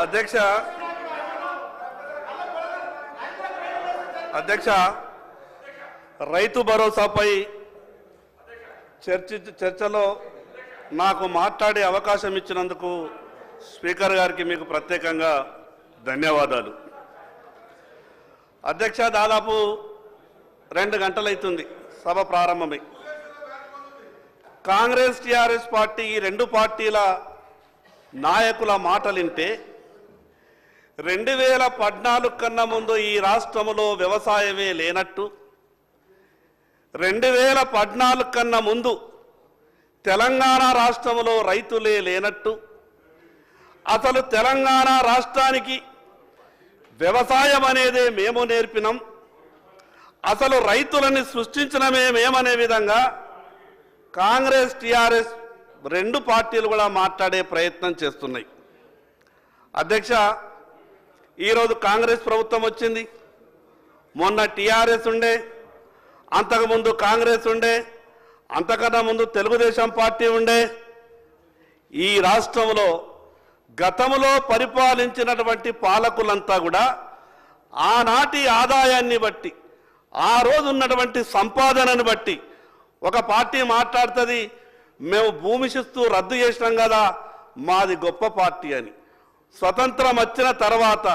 అధ్యక్ష రైతు భరోసాపై చర్చలో నాకు మాట్లాడే అవకాశం ఇచ్చినందుకు స్పీకర్ గారికి మీకు ప్రత్యేకంగా ధన్యవాదాలు. అధ్యక్ష దాదాపు 2 గంటలైతుంది సభ ప్రారంభమై. కాంగ్రెస్ టీఆర్ఎస్ పార్టీ ఈ 2 పార్టీల నాయకుల మాటలింటే 2014 కన్నా ముందు ఈ రాష్ట్రంలో వ్యవసాయమే లేనట్టు, 2014 కన్నా ముందు తెలంగాణ రాష్ట్రంలో రైతులే లేనట్టు, అసలు తెలంగాణ రాష్ట్రానికి వ్యవసాయం అనేదే మేము నేర్పినాం, అసలు రైతులని సృష్టించడమే మేమనే విధంగా కాంగ్రెస్ టీఆర్ఎస్ 2 పార్టీలు కూడా మాట్లాడే ప్రయత్నం చేస్తున్నాయి. అధ్యక్ష ఈరోజు కాంగ్రెస్ ప్రభుత్వం వచ్చింది, మొన్న టీఆర్ఎస్ ఉండే, అంతకుముందు కాంగ్రెస్ ఉండే, అంతకన్నా ముందు తెలుగుదేశం పార్టీ ఉండే. ఈ రాష్ట్రంలో గతంలో పరిపాలించినటువంటి పాలకులంతా కూడా ఆనాటి ఆదాయాన్ని బట్టి, ఆ రోజు ఉన్నటువంటి సంపాదనను బట్టి ఒక పార్టీ మాట్లాడుతుంది, మేము భూమి శిస్తు రద్దు చేసినాం కదా మాది గొప్ప పార్టీ అని. స్వతంత్రం వచ్చిన తర్వాత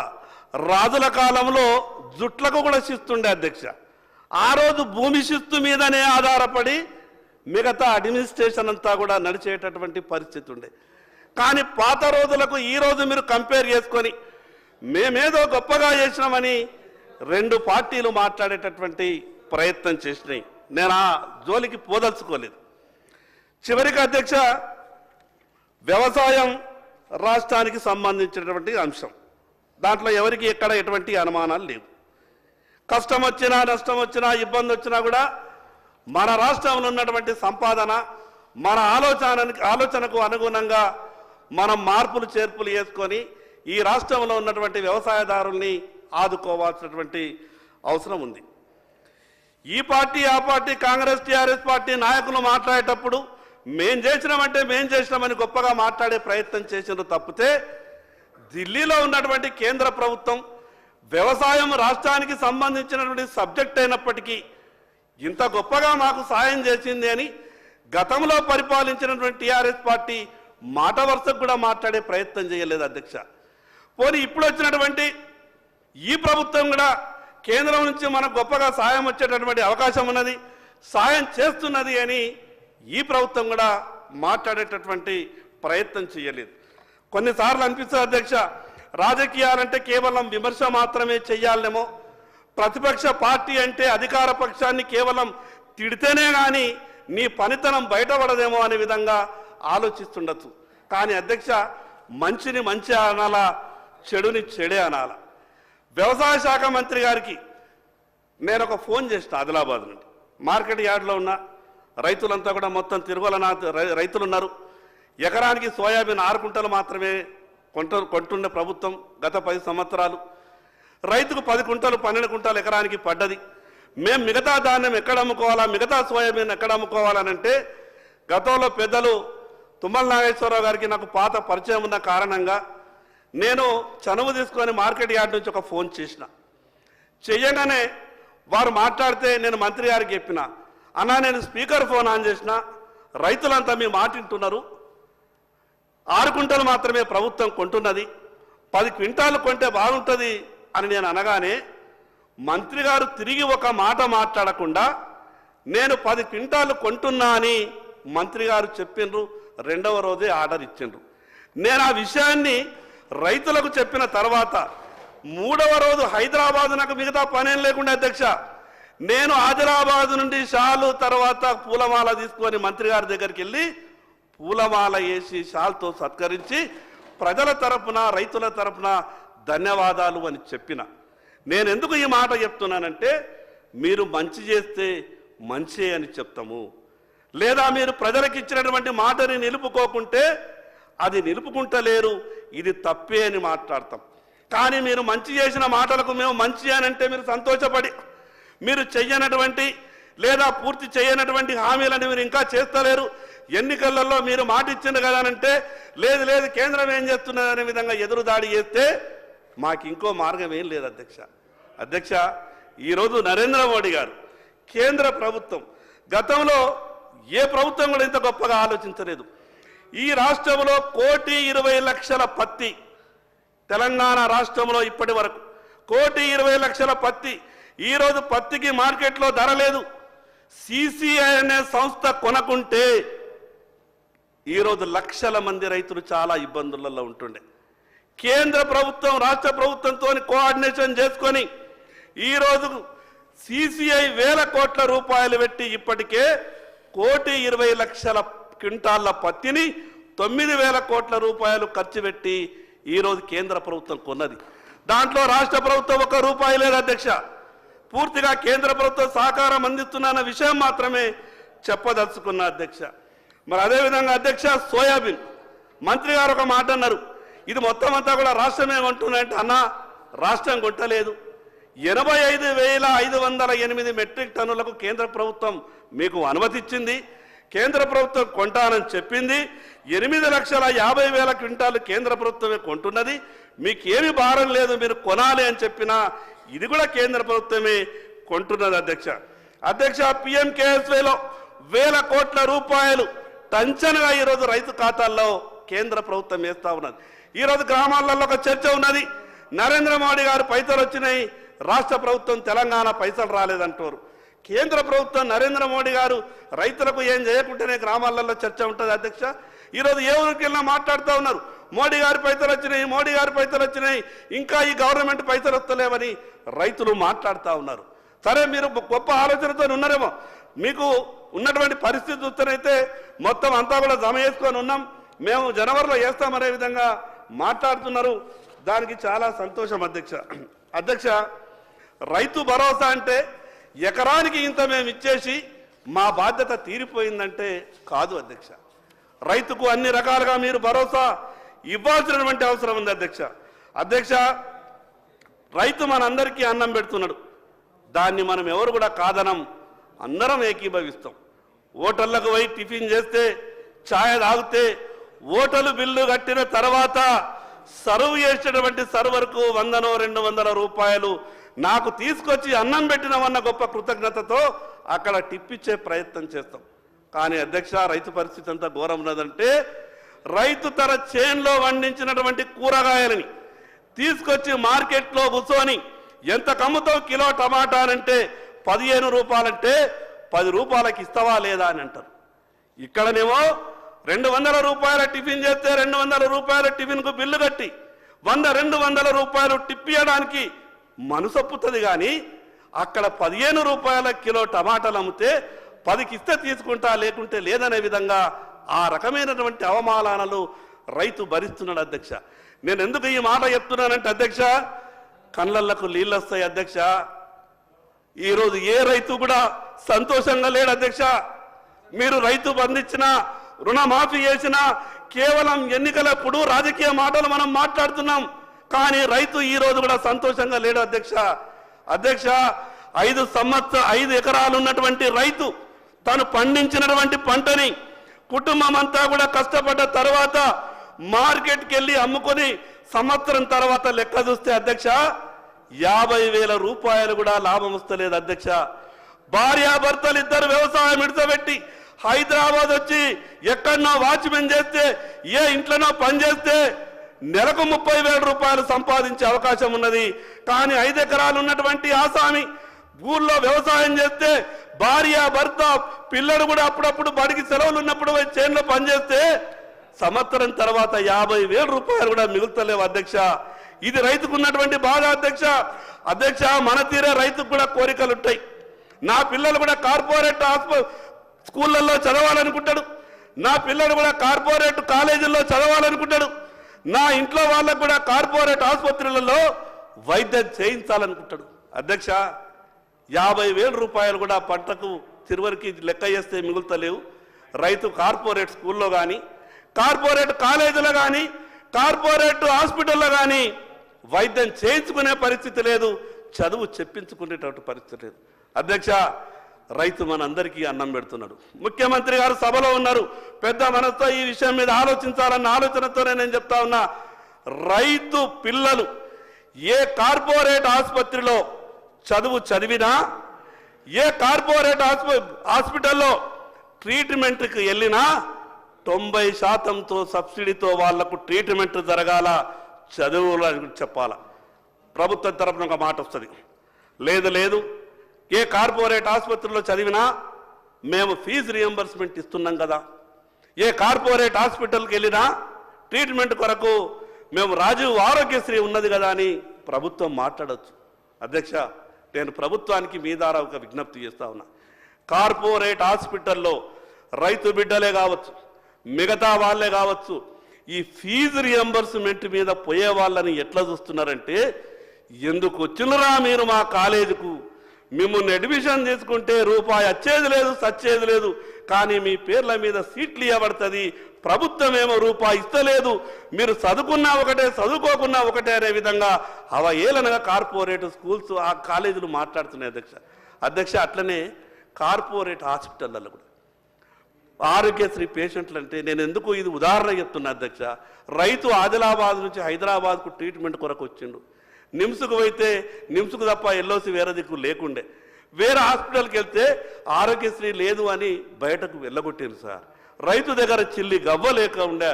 రాజుల కాలంలో జుట్లకు కూడా శిస్తుండే అధ్యక్ష. ఆ రోజు భూమి శిస్తు మీదనే ఆధారపడి మిగతా అడ్మినిస్ట్రేషన్ అంతా కూడా నడిచేటటువంటి పరిస్థితి ఉండే. కానీ పాత రోజులకు ఈ రోజు మీరు కంపేర్ చేసుకొని మేమేదో గొప్పగా చేసినామని 2 పార్టీలు మాట్లాడేటటువంటి ప్రయత్నం చేసినాయి. నేను ఆ జోలికి పోదలుచుకోలేదు. చివరికి అధ్యక్ష వ్యవసాయం రాష్ట్రానికి సంబంధించినటువంటి అంశం, దాంట్లో ఎవరికి ఎక్కడ ఎటువంటి అనుమానాలు లేవు. కష్టం వచ్చినా నష్టం వచ్చినా ఇబ్బంది వచ్చినా కూడా మన రాష్ట్రంలో ఉన్నటువంటి సంపాదన మన ఆలోచనకు అనుగుణంగా మనం మార్పులు చేర్పులు చేసుకొని ఈ రాష్ట్రంలో ఉన్నటువంటి వ్యవసాయదారుల్ని ఆదుకోవాల్సినటువంటి అవసరం ఉంది. ఈ పార్టీ ఆ పార్టీ కాంగ్రెస్ టీఆర్ఎస్ పార్టీ నాయకులు మాట్లాడేటప్పుడు మేం చేసినామని గొప్పగా మాట్లాడే ప్రయత్నం చేసినారు తప్పితే, ఢిల్లీలో ఉన్నటువంటి కేంద్ర ప్రభుత్వం వ్యవసాయం రాష్ట్రానికి సంబంధించినటువంటి సబ్జెక్ట్ అయినప్పటికీ ఇంత గొప్పగా మాకు సాయం చేసింది అని గతంలో పరిపాలించినటువంటి టీఆర్ఎస్ పార్టీ మాట వరుసకు కూడా మాట్లాడే ప్రయత్నం చేయలేదు అధ్యక్ష. పోనీ ఇప్పుడు వచ్చినటువంటి ఈ ప్రభుత్వం కూడా కేంద్రం నుంచి మనకు గొప్పగా సాయం వచ్చేటటువంటి అవకాశం ఉన్నది, సాయం చేస్తున్నది అని ఈ ప్రభుత్వం కూడా మాట్లాడేటటువంటి ప్రయత్నం చేయలేదు. కొన్నిసార్లు అనిపిస్తుంది అధ్యక్ష, రాజకీయాలంటే కేవలం విమర్శ మాత్రమే చెయ్యాలేమో, ప్రతిపక్ష పార్టీ అంటే అధికార పక్షాన్ని కేవలం తిడితేనే కానీ నీ పనితనం బయటపడదేమో అనే విధంగా ఆలోచిస్తుండొచ్చు. కానీ అధ్యక్ష మంచిని మంచి అనాలా, చెడుని చెడే అనాలా. వ్యవసాయ శాఖ మంత్రి గారికి నేను ఒక ఫోన్ చేసిన ఆదిలాబాద్ నుండి. మార్కెట్ యార్డ్లో ఉన్న రైతులంతా కూడా మొత్తం తిరుమల రైతులు ఉన్నారు. ఎకరానికి సోయాబీన్ 6 కుంటలు మాత్రమే కొంటున్న ప్రభుత్వం గత 10 సంవత్సరాలు. రైతుకు 10 కుంటలు 12 కుంటలు ఎకరానికి పడ్డది. మేము మిగతా ధాన్యం ఎక్కడ అమ్ముకోవాలా, మిగతా సోయాబీన్ ఎక్కడ అమ్ముకోవాలనంటే గతంలో పెద్దలు తుమ్మల నాగేశ్వరరావు గారికి నాకు పాత పరిచయం ఉన్న కారణంగా నేను చనువు తీసుకొని మార్కెట్ యార్డ్ నుంచి ఒక ఫోన్ చేసిన. చెయ్యగానే వారు మాట్లాడితే నేను మంత్రి గారికి చెప్పిన, అన్నా నేను స్పీకర్ ఫోన్ ఆన్ చేసిన, రైతులంతా మీ మాట వింటున్నారు, 6 కుంటలు మాత్రమే ప్రభుత్వం కొంటున్నది, 10 క్వింటాలు కొంటే బాగుంటుంది అని నేను అనగానే మంత్రి గారు తిరిగి ఒక మాట మాట్లాడకుండా నేను 10 క్వింటాలు కొంటున్నా అని మంత్రి గారు చెప్పిండ్రు. 2వ రోజే ఆర్డర్ ఇచ్చిండ్రు. నేను ఆ విషయాన్ని రైతులకు చెప్పిన తర్వాత 3వ రోజు హైదరాబాద్ నాకు మిగతా పనేం లేకుండా అధ్యక్ష, నేను ఆదిలాబాద్ నుండి షాలు తర్వాత పూలమాల తీసుకొని మంత్రి గారి దగ్గరికి వెళ్ళి పూలమాల వేసి షాల్తో సత్కరించి ప్రజల తరపున రైతుల తరపున ధన్యవాదాలు అని చెప్పిన. నేను ఎందుకు ఈ మాట చెప్తున్నానంటే, మీరు మంచి చేస్తే మంచి అని చెప్తాము, లేదా మీరు ప్రజలకు ఇచ్చినటువంటి మాటని నిలుపుకోకుంటే అది నిలుపుకుంటలేరు, ఇది తప్పే అని మాట్లాడతాం. కానీ మీరు మంచి చేసిన మాటలకు మేము మంచి అని అంటే మీరు సంతోషపడి, మీరు చెయ్యనటువంటి లేదా పూర్తి చేయనటువంటి హామీలను మీరు ఇంకా చేస్తలేరు, ఎన్నికలలో మీరు మాట ఇచ్చింది కదా అంటే లేదు లేదు కేంద్రం ఏం చేస్తున్నది అనే విధంగా ఎదురుదాడి చేస్తే మాకు ఇంకో మార్గం ఏం లేదు అధ్యక్ష. ఈరోజు నరేంద్ర మోడీ గారు కేంద్ర ప్రభుత్వం గతంలో ఏ ప్రభుత్వం కూడా ఇంత గొప్పగా ఆలోచించలేదు. ఈ రాష్ట్రంలో 1,20,00,000 పత్తి, తెలంగాణ రాష్ట్రంలో ఇప్పటి వరకు 1,20,00,000 పత్తి. ఈరోజు పత్తికి మార్కెట్లో ధర లేదు. సిసిఐ అనే సంస్థ కొనకుంటే ఈరోజు లక్షల మంది రైతులు చాలా ఇబ్బందులలో ఉంటుండే. కేంద్ర ప్రభుత్వం రాష్ట్ర ప్రభుత్వంతో కోఆర్డినేషన్ చేసుకొని ఈరోజు సిసిఐ వేల కోట్ల రూపాయలు పెట్టి ఇప్పటికే 1,20,00,000 క్వింటాళ్ల పత్తిని 9,000 కోట్ల రూపాయలు ఖర్చు పెట్టి ఈరోజు కేంద్ర ప్రభుత్వం కొన్నది. దాంట్లో రాష్ట్ర ప్రభుత్వం ₹1 లేదు అధ్యక్ష. పూర్తిగా కేంద్ర ప్రభుత్వం సహకారం అందిస్తున్న విషయం మాత్రమే చెప్పదలుచుకున్న అధ్యక్ష. మరి అదేవిధంగా అధ్యక్ష సోయాబీన్ మంత్రి గారు ఒక మాట అన్నారు, ఇది మొత్తం అంతా కూడా రాష్ట్రమే కొంటున్నాయంటే అన్న రాష్ట్రం కొంటలేదు. 85,508 మెట్రిక్ టన్నులకు కేంద్ర ప్రభుత్వం మీకు అనుమతి ఇచ్చింది. కేంద్ర ప్రభుత్వం కొంటానని చెప్పింది. 8,50,000 క్వింటాలు కేంద్ర ప్రభుత్వమే కొంటున్నది. మీకేమి భారం లేదు, మీరు కొనాలి అని చెప్పినా ఇది కూడా కేంద్ర ప్రభుత్వమే కొంటున్నది అధ్యక్ష. PMKSYలో వేల కోట్ల రూపాయలు టంచనగా ఈరోజు రైతు ఖాతాల్లో కేంద్ర ప్రభుత్వం వేస్తా ఉన్నది. ఈరోజు గ్రామాలలో ఒక చర్చ ఉన్నది, నరేంద్ర మోడీ గారు పైసలు వచ్చినాయి, రాష్ట్ర ప్రభుత్వం తెలంగాణ పైసలు రాలేదంటారు. కేంద్ర ప్రభుత్వం నరేంద్ర మోడీ గారు రైతులకు ఏం చేయకుంటేనే గ్రామాలలో చర్చ ఉంటుంది అధ్యక్ష. ఈరోజు ఏ ఊరికి వెళ్ళినా మాట్లాడుతూ ఉన్నారు, మోడీ గారి పైసలు వచ్చినాయి, మోడీ గారి పైసలు వచ్చినాయి, ఇంకా ఈ గవర్నమెంట్ పైసలు వస్తలేవని రైతులు మాట్లాడుతూ ఉన్నారు. సరే మీరు గొప్ప ఆలోచనతో ఉన్నారేమో, మీకు ఉన్నటువంటి పరిస్థితి చూస్తేనైతే మొత్తం అంతా కూడా జమ చేసుకొని ఉన్నాం, మేము జనవరిలో వేస్తామనే విధంగా మాట్లాడుతున్నారు. దానికి చాలా సంతోషం అధ్యక్ష. రైతు భరోసా అంటే ఎకరానికి ఇంత మేము ఇచ్చేసి మా బాధ్యత తీరిపోయిందంటే కాదు అధ్యక్ష. రైతుకు అన్ని రకాలుగా మీరు భరోసా ఇవ్వాల్సినటువంటి అవసరం ఉంది అధ్యక్ష. రైతు మనందరికీ అన్నం పెడుతున్నాడు, దాన్ని మనం ఎవరు కూడా కాదనం, అందరం ఏకీభవిస్తాం. హోటళ్లకు పోయి టిఫిన్ చేస్తే, ఛాయ్ తాగితే, హోటలు బిల్లు కట్టిన తర్వాత సర్వ్ చేసేటటువంటి సర్వర్కు 100-200 రూపాయలు నాకు తీసుకొచ్చి అన్నం పెట్టినవన్న గొప్ప కృతజ్ఞతతో అక్కడ టిప్పిచ్చే ప్రయత్నం చేస్తాం. కానీ అధ్యక్ష రైతు పరిస్థితి అంతా ఘోరం ఉన్నదంటే, రైతు తన చేన్లో వండించినటువంటి కూరగాయలని తీసుకొచ్చి మార్కెట్లో కూర్చొని ఎంత కమ్ముతావు కిలో టమాటా అంటే 15 రూపాయలంటే 10 రూపాయలకి ఇస్తావా లేదా అని అంటారు. ఇక్కడనేమో 200 రూపాయల టిఫిన్ చేస్తే 200 రూపాయల టిఫిన్కు బిల్లు కట్టి 100-200 రూపాయలు టిప్పియడానికి మనసొప్పుతుంది. కానీ అక్కడ 15 రూపాయల కిలో టమాటాలు అమ్మితే 10కి ఇస్తే తీసుకుంటా లేకుంటే లేదనే విధంగా ఆ రకమైనటువంటి అవమానాలు రైతు భరిస్తున్నాడు అధ్యక్ష. నేను ఎందుకు ఈ మాట చెప్తున్నానంటే అధ్యక్ష, కళ్ళకు నీళ్ళు వస్తాయి అధ్యక్ష. ఈరోజు ఏ రైతు కూడా సంతోషంగా లేడు అధ్యక్ష. మీరు రైతు బంధించినా, రుణమాఫీ చేసినా కేవలం ఎన్నికలప్పుడు రాజకీయ మాటలు మనం మాట్లాడుతున్నాం, కానీ రైతు ఈ రోజు కూడా సంతోషంగా లేడు అధ్యక్ష. 5 ఎకరాలు ఉన్నటువంటి రైతు తను పండించినటువంటి పంటని కుటుంబం అంతా కూడా కష్టపడ్డ తర్వాత మార్కెట్కి వెళ్ళి అమ్ముకొని సంవత్సరం తర్వాత లెక్క చూస్తే అధ్యక్ష 50,000 రూపాయలు కూడా లాభం వస్తలేదు అధ్యక్ష. భార్యాభర్తలు ఇద్దరు వ్యవసాయం విడిచిపెట్టి హైదరాబాద్ వచ్చి ఎక్కడనో వాచ్మెన్ చేస్తే, ఏ ఇంట్లోనో పనిచేస్తే నెలకు 30,000 రూపాయలు సంపాదించే అవకాశం ఉన్నది. కానీ 5 ఎకరాలు ఉన్నటువంటి ఆసామి ఊళ్ళో వ్యవసాయం చేస్తే భార్య భర్త పిల్లలు కూడా అప్పుడప్పుడు బడికి సెలవులు ఉన్నప్పుడు చేనులో పనిచేస్తే సంవత్సరం తర్వాత 50,000 రూపాయలు కూడా మిగులుతలేవు అధ్యక్ష. ఇది రైతుకు ఉన్నటువంటి బాధ అధ్యక్ష. మన తీరే రైతుకు కూడా కోరికలు ఉంటాయి. నా పిల్లలు కూడా కార్పొరేట్ స్కూళ్ళల్లో చదవాలనుకుంటాడు, నా పిల్లలు కూడా కార్పొరేట్ కాలేజీల్లో చదవాలనుకుంటాడు, నా ఇంట్లో వాళ్ళకు కూడా కార్పొరేట్ ఆసుపత్రులలో వైద్యం చేయించాలనుకుంటాడు అధ్యక్ష. 50,000 రూపాయలు కూడా పంటకు చివరికి లెక్క చేస్తే మిగులుతలేవు. రైతు కార్పొరేట్ స్కూల్లో కానీ, కార్పొరేట్ కాలేజీలో కానీ, కార్పొరేట్ హాస్పిటల్లో కానీ వైద్యం చేయించుకునే పరిస్థితి లేదు, చదువు చెప్పించుకునేటువంటి పరిస్థితి లేదు అధ్యక్ష. రైతు మనందరికీ అన్నం పెడుతున్నాడు. ముఖ్యమంత్రి గారు సభలో ఉన్నారు, పెద్ద మనసుతో ఈ విషయం మీద ఆలోచించాలన్న ఆలోచనతోనే నేను చెప్తా ఉన్నా, రైతు పిల్లలు ఏ కార్పొరేట్ ఆసుపత్రిలో చదివినా, ఏ కార్పొరేట్ హాస్పిటల్లో ట్రీట్మెంట్కి వెళ్ళినా 90%తో సబ్సిడీతో వాళ్లకు ట్రీట్మెంట్ జరగాల, చదువులు చెప్పాల. ప్రభుత్వం తరపున ఒక మాట వస్తుంది, లేదు ఏ కార్పొరేట్ ఆసుపత్రిలో చదివినా మేము ఫీజు రియంబర్స్మెంట్ ఇస్తున్నాం కదా, ఏ కార్పొరేట్ హాస్పిటల్కి వెళ్ళినా ట్రీట్మెంట్ కొరకు మేము రాజీవ్ ఆరోగ్యశ్రీ ఉన్నది కదా అని ప్రభుత్వం మాట్లాడవచ్చు. అధ్యక్ష, నేను ప్రభుత్వానికి మీ ద్వారా ఒక విజ్ఞప్తి చేస్తా ఉన్నా, కార్పొరేట్ హాస్పిటల్లో రైతు బిడ్డలే కావచ్చు, మిగతా వాళ్ళే కావచ్చు, ఈ ఫీజు రియంబర్స్మెంట్ మీద పోయే వాళ్ళని ఎట్లా చూస్తున్నారంటే, ఎందుకు వచ్చినరా మీరు మా కాలేజీకు, మిమ్మల్ని అడ్మిషన్ తీసుకుంటే రూపాయి వచ్చేది లేదు, సచ్చేది లేదు, కానీ మీ పేర్ల మీద సీట్లు ఇవ్వబడుతుంది, ప్రభుత్వం ఏమో రూపాయి ఇస్తలేదు, మీరు చదువుకున్నా ఒకటే చదువుకోకున్నా ఒకటే అనే విధంగా అవహేళనగా కార్పొరేట్ స్కూల్స్ ఆ కాలేజీలు మాట్లాడుతున్నాయి. అధ్యక్ష అట్లనే కార్పొరేట్ హాస్పిటళ్ళలో కూడా ఆరోగ్యశ్రీ పేషెంట్లు అంటే నేను ఎందుకు ఇది ఉదాహరణ చెప్తున్నా అధ్యక్ష, రైతు ఆదిలాబాద్ నుంచి హైదరాబాద్కు ట్రీట్మెంట్ కొరకు వచ్చిండు, నిమ్స్కు పోయితే నిమ్స్కు తప్ప ఎల్ఓసి వేరే దిక్కు లేకుండే, వేరే హాస్పిటల్కి వెళ్తే ఆరోగ్యశ్రీ లేదు అని బయటకు వెళ్ళగొట్టారు సార్. రైతు దగ్గర చిల్లి గవ్వ లేక ఉండే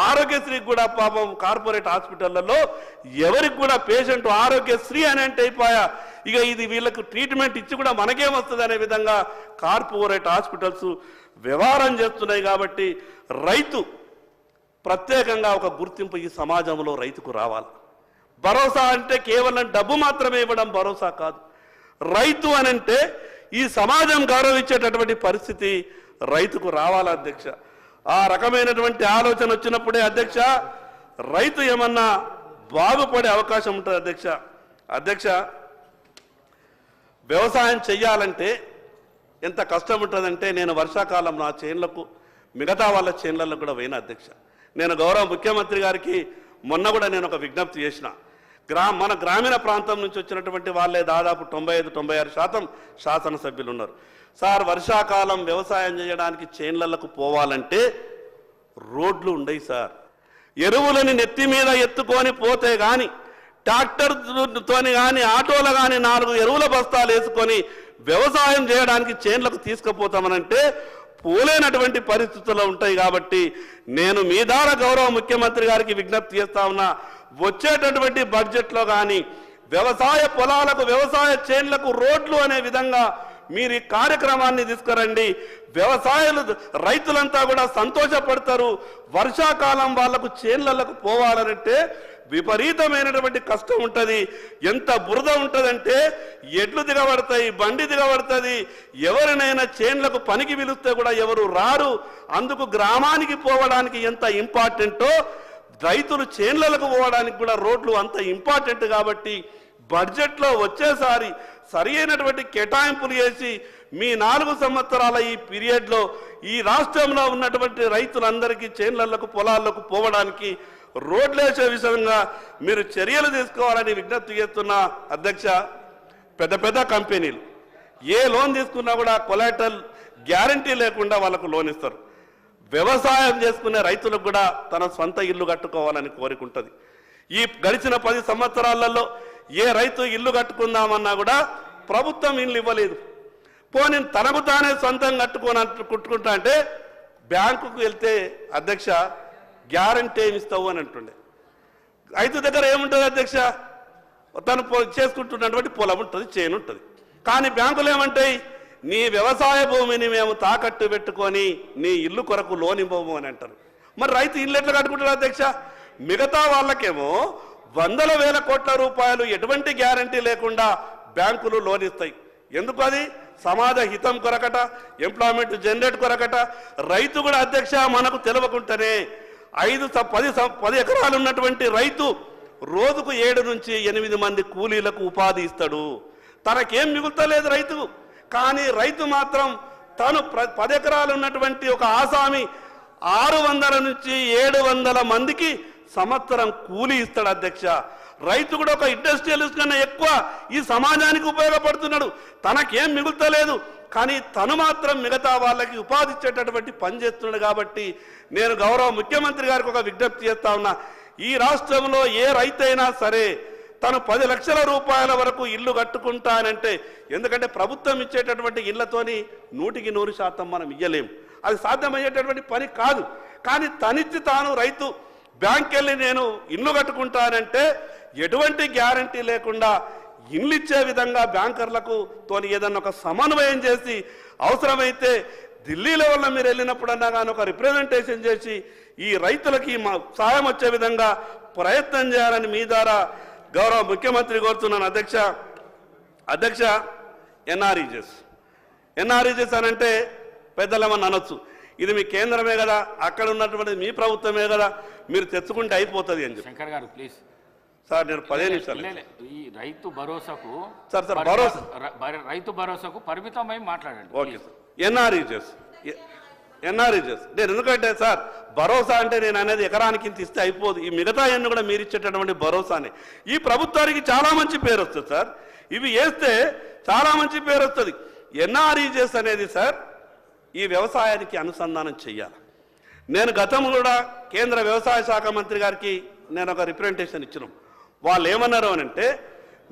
ఆరోగ్యశ్రీకి కూడా పాపం కార్పొరేట్ హాస్పిటళ్లలో ఎవరికి కూడా పేషెంట్ ఆరోగ్యశ్రీ అని అంటే అయిపోయా, ఇక ఇది వీళ్ళకు ట్రీట్మెంట్ ఇచ్చి కూడా మనకేమొస్తుంది అనే విధంగా కార్పొరేట్ హాస్పిటల్స్ వ్యవహారం చేస్తున్నాయి. కాబట్టి రైతు ప్రత్యేకంగా ఒక గుర్తింపు ఈ సమాజంలో రైతుకు రావాలి. భరోసా అంటే కేవలం డబ్బు మాత్రమే ఇవ్వడం భరోసా కాదు, రైతు అనంటే ఈ సమాజం గౌరవించేటటువంటి పరిస్థితి రైతుకు రావాలి అధ్యక్ష. ఆ రకమైనటువంటి ఆలోచన వచ్చినప్పుడే అధ్యక్ష రైతు ఏమన్నా బాగుపడే అవకాశం ఉంటుంది అధ్యక్ష. వ్యవసాయం చెయ్యాలంటే ఎంత కష్టం ఉంటుందంటే, నేను వర్షాకాలం నా చేన్లకు మిగతా వాళ్ళ చేన్లలో కూడా పోయిన అధ్యక్ష. నేను గౌరవ ముఖ్యమంత్రి గారికి మొన్న కూడా నేను ఒక విజ్ఞప్తి చేసిన, మన గ్రామీణ ప్రాంతం నుంచి వచ్చినటువంటి వాళ్ళే దాదాపు 95-96% శాసనసభ్యులు ఉన్నారు. సార్, వర్షాకాలం వ్యవసాయం చేయడానికి చేన్లకు పోవాలంటే రోడ్లు ఉండయి సార్, ఎరువులని నెత్తి మీద ఎత్తుకొని పోతే కానీ, ట్రాక్టర్తోని కానీ ఆటోలు కానీ 4 ఎరువుల బస్తాలు వేసుకొని వ్యవసాయం చేయడానికి చేన్లకు తీసుకుపోతామనంటే పోలేనటువంటి పరిస్థితుల్లో ఉంటాయి. కాబట్టి నేను మీ ద్వారా గౌరవ ముఖ్యమంత్రి గారికి విజ్ఞప్తి చేస్తా ఉన్నా, వచ్చేటటువంటి బడ్జెట్లో కానీ వ్యవసాయ పొలాలకు, వ్యవసాయ చేన్లకు రోడ్లు అనే విధంగా మీరు ఈ కార్యక్రమాన్ని తీసుకురండి. రైతులంతా కూడా సంతోషపడతారు. వర్షాకాలం వాళ్లకు చేన్లకు పోవాలంటే విపరీతమైనటువంటి కష్టం ఉంటుంది, ఎంత బురద ఉంటుందంటే ఎడ్లు దిగబడతాయి, బండి దిగబడుతుంది, ఎవరినైనా చేన్లకు పనికి పిలిస్తే కూడా ఎవరు రారు. అందుకు గ్రామానికి పోవడానికి ఎంత ఇంపార్టెంటో రైతులు చేన్లకు పోవడానికి కూడా రోడ్లు అంత ఇంపార్టెంట్. కాబట్టి బడ్జెట్లో వచ్చేసారి సరి అయినటువంటి కేటాయింపులు చేసి మీ 4 సంవత్సరాల ఈ పీరియడ్లో ఈ రాష్ట్రంలో ఉన్నటువంటి రైతులందరికీ చేన్లకు పొలాలకు పోవడానికి రోడ్లేసే విషయంగా మీరు చర్యలు తీసుకోవాలని విజ్ఞప్తి చేస్తున్నా అధ్యక్ష. పెద్ద కంపెనీలు ఏ లోన్ తీసుకున్నా కూడా కొలాటరల్ గ్యారంటీ లేకుండా వాళ్ళకు లోన్ ఇస్తారు. వ్యవసాయం చేసుకునే రైతులకు కూడా తన సొంత ఇల్లు కట్టుకోవాలని కోరికుంటుంది. ఈ గడిచిన 10 సంవత్సరాలలో ఏ రైతు ఇల్లు కట్టుకుందామన్నా కూడా ప్రభుత్వం ఇల్లు ఇవ్వలేదు. పోనీ తనకు తానే సొంతం కట్టుకుంటా అంటే బ్యాంకుకు వెళ్తే అధ్యక్ష గ్యారంటీ ఏమి ఇస్తావు అని అంటుండే. రైతు దగ్గర ఏముంటుంది అధ్యక్ష, తను చేసుకుంటున్నటువంటి పొలం ఉంటుంది, చేను ఉంటుంది. కానీ బ్యాంకులు ఏమంటాయి, నీ వ్యవసాయ భూమిని మేము తాకట్టు పెట్టుకొని నీ ఇల్లు కొరకు లోన్ ఇవ్వము అని అంటారు. మరి రైతు ఇల్లు ఎట్లా కట్టుకుంటారు అధ్యక్ష? మిగతా వాళ్ళకేమో 100,000 కోట్ల రూపాయలు ఎటువంటి గ్యారంటీ లేకుండా బ్యాంకులు లోన్ ఇస్తాయి. ఎందుకు? అది సమాజ హితం కొరకట, ఎంప్లాయ్మెంట్ జనరేట్ కొరకట. రైతు కూడా అధ్యక్ష మనకు తెలియకుంటేనే 5-10 ఎకరాలు ఉన్నటువంటి రైతు రోజుకు 7 నుంచి 8 మంది కూలీలకు ఉపాధి ఇస్తాడు. తనకేం మిగులుతలేదు రైతు. కానీ రైతు మాత్రం తను 10 ఎకరాలు ఉన్నటువంటి ఒక ఆసామి 600 నుంచి 700 మందికి సంవత్సరం కూలీ ఇస్తాడు అధ్యక్ష. రైతు కూడా ఒక ఇండస్ట్రియలిస్ట్ కన్నా ఎక్కువ ఈ సమాజానికి ఉపయోగపడుతున్నాడు. తనకేం మిగులుతలేదు, కానీ తను మాత్రం మిగతా వాళ్ళకి ఉపాధి ఇచ్చేటటువంటి పని చేస్తున్నాడు. కాబట్టి నేను గౌరవ ముఖ్యమంత్రి గారికి ఒక విజ్ఞప్తి చేస్తా ఉన్నా, ఈ రాష్ట్రంలో ఏ రైతైనా సరే తను 10 లక్షల రూపాయల వరకు ఇల్లు కట్టుకుంటానంటే, ఎందుకంటే ప్రభుత్వం ఇచ్చేటటువంటి ఇళ్లతోని 100% మనం ఇయ్యలేము, అది సాధ్యమయ్యేటటువంటి పని కాదు. కానీ తనిచ్చి తాను రైతు బ్యాంక్ వెళ్ళి నేను ఇల్లు కట్టుకుంటానంటే ఎటువంటి గ్యారంటీ లేకుండా ఇల్లు ఇచ్చే విధంగా బ్యాంకర్లకు తోని ఏదన్నా ఒక సమన్వయం చేసి, అవసరమైతే ఢిల్లీ లెవెల్లో మీరు వెళ్ళినప్పుడన్నా కానీ ఒక రిప్రజెంటేషన్ చేసి ఈ రైతులకి సాయం వచ్చే విధంగా ప్రయత్నం చేయాలని మీ ద్వారా గౌరవ ముఖ్యమంత్రి కోరుతున్నాను. అధ్యక్ష ఎన్ఆర్ఈజెస్ అని అంటే పెద్దలేమని అనొచ్చు, ఇది మీ కేంద్రమే కదా, అక్కడ ఉన్నటువంటి మీ ప్రభుత్వమే కదా, మీరు తెచ్చుకుంటే అయిపోతుంది అని చెప్పి. శంకర్ గారు ప్లీజ్ సార్, నేను 15 నిమిషాలు ఈ రైతు భరోసాకు రైతు భరోసాకు పరిమితమై మాట్లాడండి. Okay sir. ఎన్ఆర్ఈజెస్ నేను ఎందుకంటే సార్, భరోసా అంటే నేను అనేది ఎకరానికి ఇంత ఇస్తే అయిపోదు, ఈ మిగతా అన్ని కూడా మీరు ఇచ్చేటటువంటి భరోసానే. ఈ ప్రభుత్వానికి చాలా మంచి పేరు వస్తుంది సార్, ఇవి వేస్తే చాలా మంచి పేరు వస్తుంది. ఎన్ఆర్ఈజెస్ అనేది సార్ ఈ వ్యవసాయానికి అనుసంధానం చెయ్యాలి. నేను గతంలో కూడా కేంద్ర వ్యవసాయ శాఖ మంత్రి గారికి నేను ఒక రిప్రజెంటేషన్ ఇచ్చినాం. వాళ్ళు ఏమన్నారు అనంటే,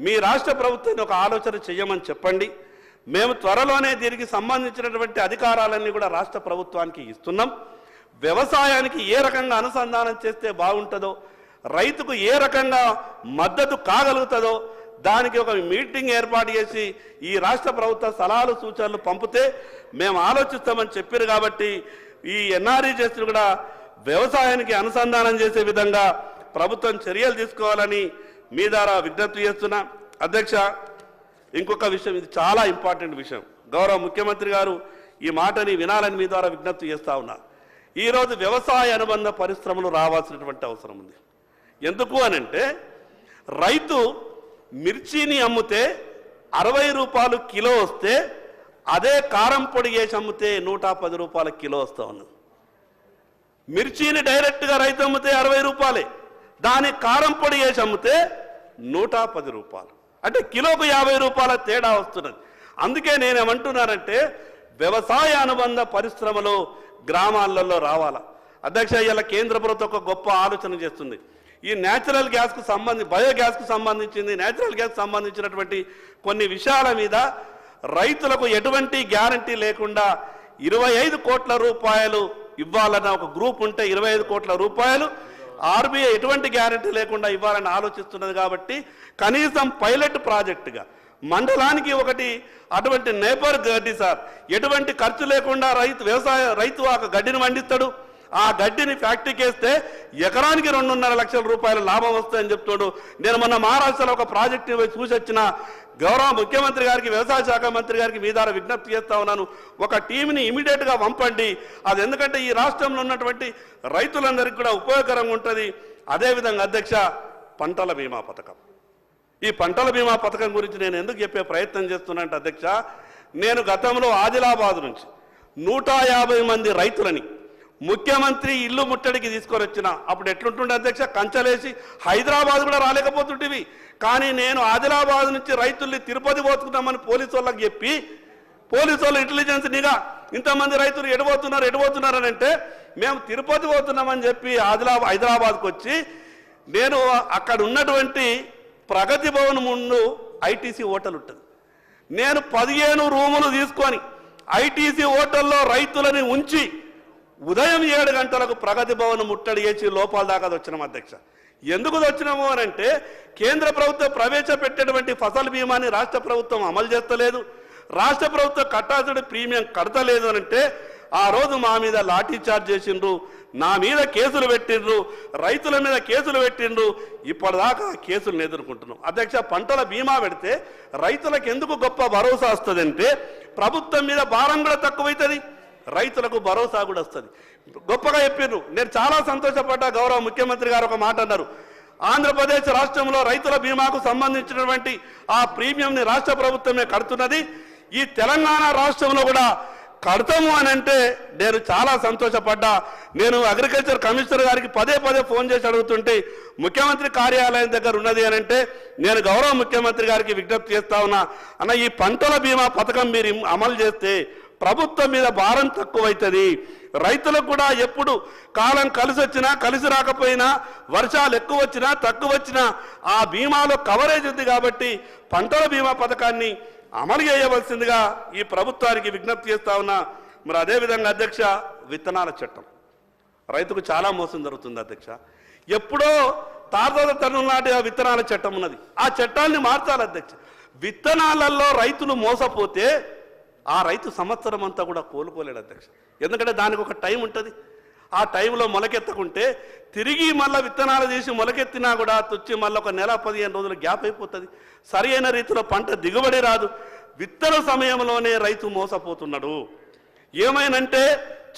మీ రాష్ట్ర ప్రభుత్వాన్ని ఒక ఆలోచన చెయ్యమని చెప్పండి, మేము త్వరలోనే దీనికి సంబంధించినటువంటి అధికారాలన్నీ కూడా రాష్ట్ర ప్రభుత్వానికి ఇస్తున్నాం. వ్యవసాయానికి ఏ రకంగా అనుసంధానం చేస్తే బాగుంటుందో, రైతుకు ఏ రకంగా మద్దతు కాగలుగుతుందో దానికి ఒక మీటింగ్ ఏర్పాటు చేసి ఈ రాష్ట్ర ప్రభుత్వ సలహాలు సూచనలు పంపితే మేము ఆలోచిస్తామని చెప్పారు. కాబట్టి ఈ ఎన్ఆర్ఈజెస్ కూడా వ్యవసాయానికి అనుసంధానం చేసే విధంగా ప్రభుత్వం చర్యలు తీసుకోవాలని మీ ద్వారా విజ్ఞప్తి చేస్తున్నా. అధ్యక్ష, ఇంకొక విషయం, ఇది చాలా ఇంపార్టెంట్ విషయం, గౌరవ ముఖ్యమంత్రి గారు ఈ మాటని వినాలని మీ ద్వారా విజ్ఞప్తి చేస్తా ఉన్నా. ఈరోజు వ్యవసాయ అనుబంధ పరిశ్రమలు రావాల్సినటువంటి అవసరం ఉంది. ఎందుకు అనంటే, రైతు మిర్చిని అమ్మితే 60 రూపాయలు కిలో వస్తే అదే కారం పొడి వేసి అమ్మితే 110 రూపాయల కిలో వస్తూ ఉన్నది. మిర్చిని డైరెక్ట్గా రైతు అమ్మితే 60 రూపాయలే, దాని కారం పొడి వేసి అమ్మితే 110 రూపాయలు, అంటే కిలోకు 50 రూపాయల తేడా వస్తున్నది. అందుకే నేనేమంటున్నానంటే, వ్యవసాయ అనుబంధ పరిశ్రమలు గ్రామాలలో రావాలా. అధ్యక్ష, ఇలా కేంద్ర ప్రభుత్వం ఒక గొప్ప ఆలోచన చేస్తుంది. ఈ న్యాచురల్ గ్యాస్కు బయోగ్యాస్కు సంబంధించింది, న్యాచురల్ గ్యాస్ సంబంధించినటువంటి కొన్ని విషయాల మీద రైతులకు ఎటువంటి గ్యారంటీ లేకుండా 25 కోట్ల రూపాయలు ఇవ్వాలన్న ఒక గ్రూప్ ఉంటే 25 కోట్ల రూపాయలు ఆర్బీఐ ఎటువంటి గ్యారంటీ లేకుండా ఇవ్వాలని ఆలోచిస్తున్నది. కాబట్టి కనీసం పైలట్ ప్రాజెక్టుగా మండలానికి ఒకటి అటువంటి నేపర్ గడ్డి సార్, ఎటువంటి ఖర్చు లేకుండా రైతు ఆ గడ్డిని పండిస్తాడు, ఆ గడ్డిని ఫ్యాక్టరీకి వేస్తే ఎకరానికి 2.5 లక్షల రూపాయల లాభం వస్తాయని చెప్తాడు. నేను మొన్న మహారాష్ట్రలో ఒక ప్రాజెక్టు చూసి వచ్చిన గౌరవ ముఖ్యమంత్రి గారికి, వ్యవసాయ శాఖ మంత్రి గారికి మీ ద్వారా విజ్ఞప్తి చేస్తా ఉన్నాను, ఒక టీంని ఇమీడియట్గా పంపండి. అది ఎందుకంటే ఈ రాష్ట్రంలో ఉన్నటువంటి రైతులందరికీ కూడా ఉపయోగకరంగా ఉంటుంది. అదేవిధంగా అధ్యక్ష, పంటల బీమా పథకం, ఈ పంటల బీమా పథకం గురించి నేను ఎందుకు చెప్పే ప్రయత్నం చేస్తున్నానంటే అధ్యక్ష, నేను గతంలో ఆదిలాబాద్ నుంచి 150 మంది రైతులని ముఖ్యమంత్రి ఇల్లు ముట్టడికి తీసుకొని వచ్చిన, అప్పుడు ఎట్లుంటుండే అధ్యక్ష, కంచలేసి హైదరాబాద్ కూడా రాలేకపోతుంటివి. కానీ నేను ఆదిలాబాద్ నుంచి రైతుల్ని తిరుపతి పోతున్నామని పోలీసు వాళ్ళకి చెప్పి, పోలీసు వాళ్ళ ఇంటెలిజెన్స్ నిఘా ఇంతమంది రైతులు ఎడబోతున్నారు అని అంటే, మేము తిరుపతి పోతున్నామని చెప్పి హైదరాబాద్కి వచ్చి, నేను అక్కడ ఉన్నటువంటి ప్రగతి భవన్ ముందు ఐటీసీ హోటల్ ఉంటుంది, నేను 15 రూములు తీసుకొని ఐటీసీ హోటల్లో రైతులని ఉంచి ఉదయం 7 గంటలకు ప్రగతి భవన్ ముట్టడి చేసి లోపల దాకా వచ్చినాం. అధ్యక్ష, ఎందుకు వచ్చినాము అని అంటే, కేంద్ర ప్రభుత్వం ప్రవేశపెట్టేటువంటి ఫసల్ బీమాని రాష్ట్ర ప్రభుత్వం అమలు చేస్తలేదు, రాష్ట్ర ప్రభుత్వం కట్టాల్సిన ప్రీమియం కడతలేదు అని అంటే, ఆ రోజు మా మీద లాఠీ చార్జ్ చేసిండ్రు, నా మీద కేసులు పెట్టిండ్రు, రైతుల మీద కేసులు పెట్టిండ్రు. ఇప్పటిదాకా కేసులను ఎదుర్కొంటున్నాం. అధ్యక్ష, పంటల బీమా పెడితే రైతులకు ఎందుకు గొప్ప భరోసా వస్తుంది అంటే, ప్రభుత్వం మీద భారం కూడా తక్కువైతుంది, రైతులకు భరోసా కూడా వస్తుంది. గొప్పగా చెప్పారు. నేను చాలా సంతోషపడ్డా. గౌరవ ముఖ్యమంత్రి గారు ఒక మాట అన్నారు, ఆంధ్రప్రదేశ్ రాష్ట్రంలో రైతుల బీమాకు సంబంధించినటువంటి ఆ ప్రీమియంని రాష్ట్ర ప్రభుత్వమే కడుతున్నది. ఈ తెలంగాణ రాష్ట్రంలో కూడా కడతాము అని అంటే నేను చాలా సంతోషపడ్డా. నేను అగ్రికల్చర్ కమిషనర్ గారికి పదే పదే ఫోన్ చేసి అడుగుతుంటే ముఖ్యమంత్రి కార్యాలయం దగ్గర ఉన్నది అని అంటే నేను గౌరవ ముఖ్యమంత్రి గారికి విజ్ఞప్తి చేస్తా ఉన్నా, అన్న ఈ పంటల బీమా పథకం మీరు అమలు చేస్తే ప్రభుత్వం మీద భారం తక్కువైతుంది. రైతులకు కూడా ఎప్పుడు కాలం కలిసి వచ్చినా కలిసి రాకపోయినా, వర్షాలు ఎక్కువ వచ్చినా తక్కువ వచ్చినా ఆ బీమాలో కవరేజ్ ఉంది కాబట్టి పంటల బీమా పథకాన్ని అమలు చేయవలసిందిగా ఈ ప్రభుత్వానికి విజ్ఞప్తి చేస్తా ఉన్నా. మరి అదేవిధంగా అధ్యక్ష, విత్తనాల చట్టం రైతుకు చాలా మోసం జరుగుతుంది అధ్యక్ష. ఎప్పుడో తాత తను నాటి ఆ విత్తనాల చట్టం ఉన్నది, ఆ చట్టాన్ని మార్చాలి అధ్యక్ష. విత్తనాలలో రైతులు మోసపోతే ఆ రైతు సంవత్సరం అంతా కూడా కోలుకోలేడు అధ్యక్ష. ఎందుకంటే దానికి ఒక టైం ఉంటుంది. ఆ టైంలో మొలకెత్తకుంటే తిరిగి మళ్ళీ విత్తనాలు తీసి మొలకెత్తినా కూడా వచ్చి మళ్ళీ ఒక నెల 15 రోజులు గ్యాప్ అయిపోతుంది. సరి అయిన రీతిలో పంట దిగుబడి రాదు. విత్తన సమయంలోనే రైతు మోసపోతున్నాడు. ఏమైనంటే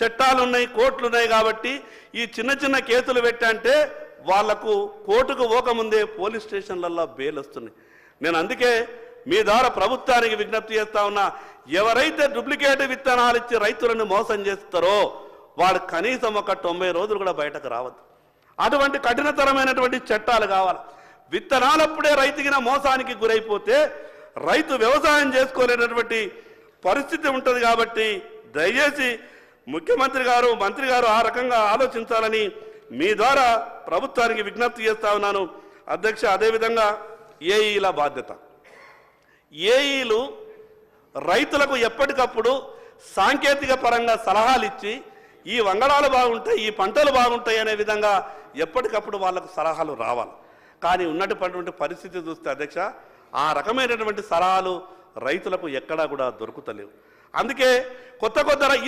చట్టాలు ఉన్నాయి, కోర్టులు ఉన్నాయి కాబట్టి ఈ చిన్న చిన్న కేసులు పెట్టంటే వాళ్లకు కోర్టుకు పోకముందే పోలీస్ స్టేషన్లలో బెయిల్ వస్తున్నాయి. నేను అందుకే మీ ద్వారా ప్రభుత్వానికి విజ్ఞప్తి చేస్తా ఉన్నా, ఎవరైతే డూప్లికేట్ విత్తనాలు ఇచ్చి రైతులను మోసం చేస్తారో వాడు కనీసం ఒక 90 రోజులు కూడా బయటకు రావద్దు. అటువంటి కఠినతరమైనటువంటి చట్టాలు కావాలి. విత్తనాలప్పుడే రైతుకిన మోసానికి గురైపోతే రైతు వ్యవసాయం చేసుకోలేనటువంటి పరిస్థితి ఉంటుంది. కాబట్టి దయచేసి ముఖ్యమంత్రి గారు, మంత్రి గారు ఆ రకంగా ఆలోచించాలని మీ ద్వారా ప్రభుత్వానికి విజ్ఞప్తి చేస్తా ఉన్నాను అధ్యక్ష. అదేవిధంగా ఏఈల బాధ్యత, ఏఈలు రైతులకు ఎప్పటికప్పుడు సాంకేతిక పరంగా సలహాలు ఇచ్చి ఈ వంగడాలు బాగుంటాయి, ఈ పంటలు బాగుంటాయి అనే విధంగా ఎప్పటికప్పుడు వాళ్ళకు సలహాలు రావాలి. కానీ ఉన్నటువంటి పరిస్థితి చూస్తే అధ్యక్ష, ఆ రకమైనటువంటి సలహాలు రైతులకు ఎక్కడా కూడా దొరుకుతలేవు. అందుకే కొత్త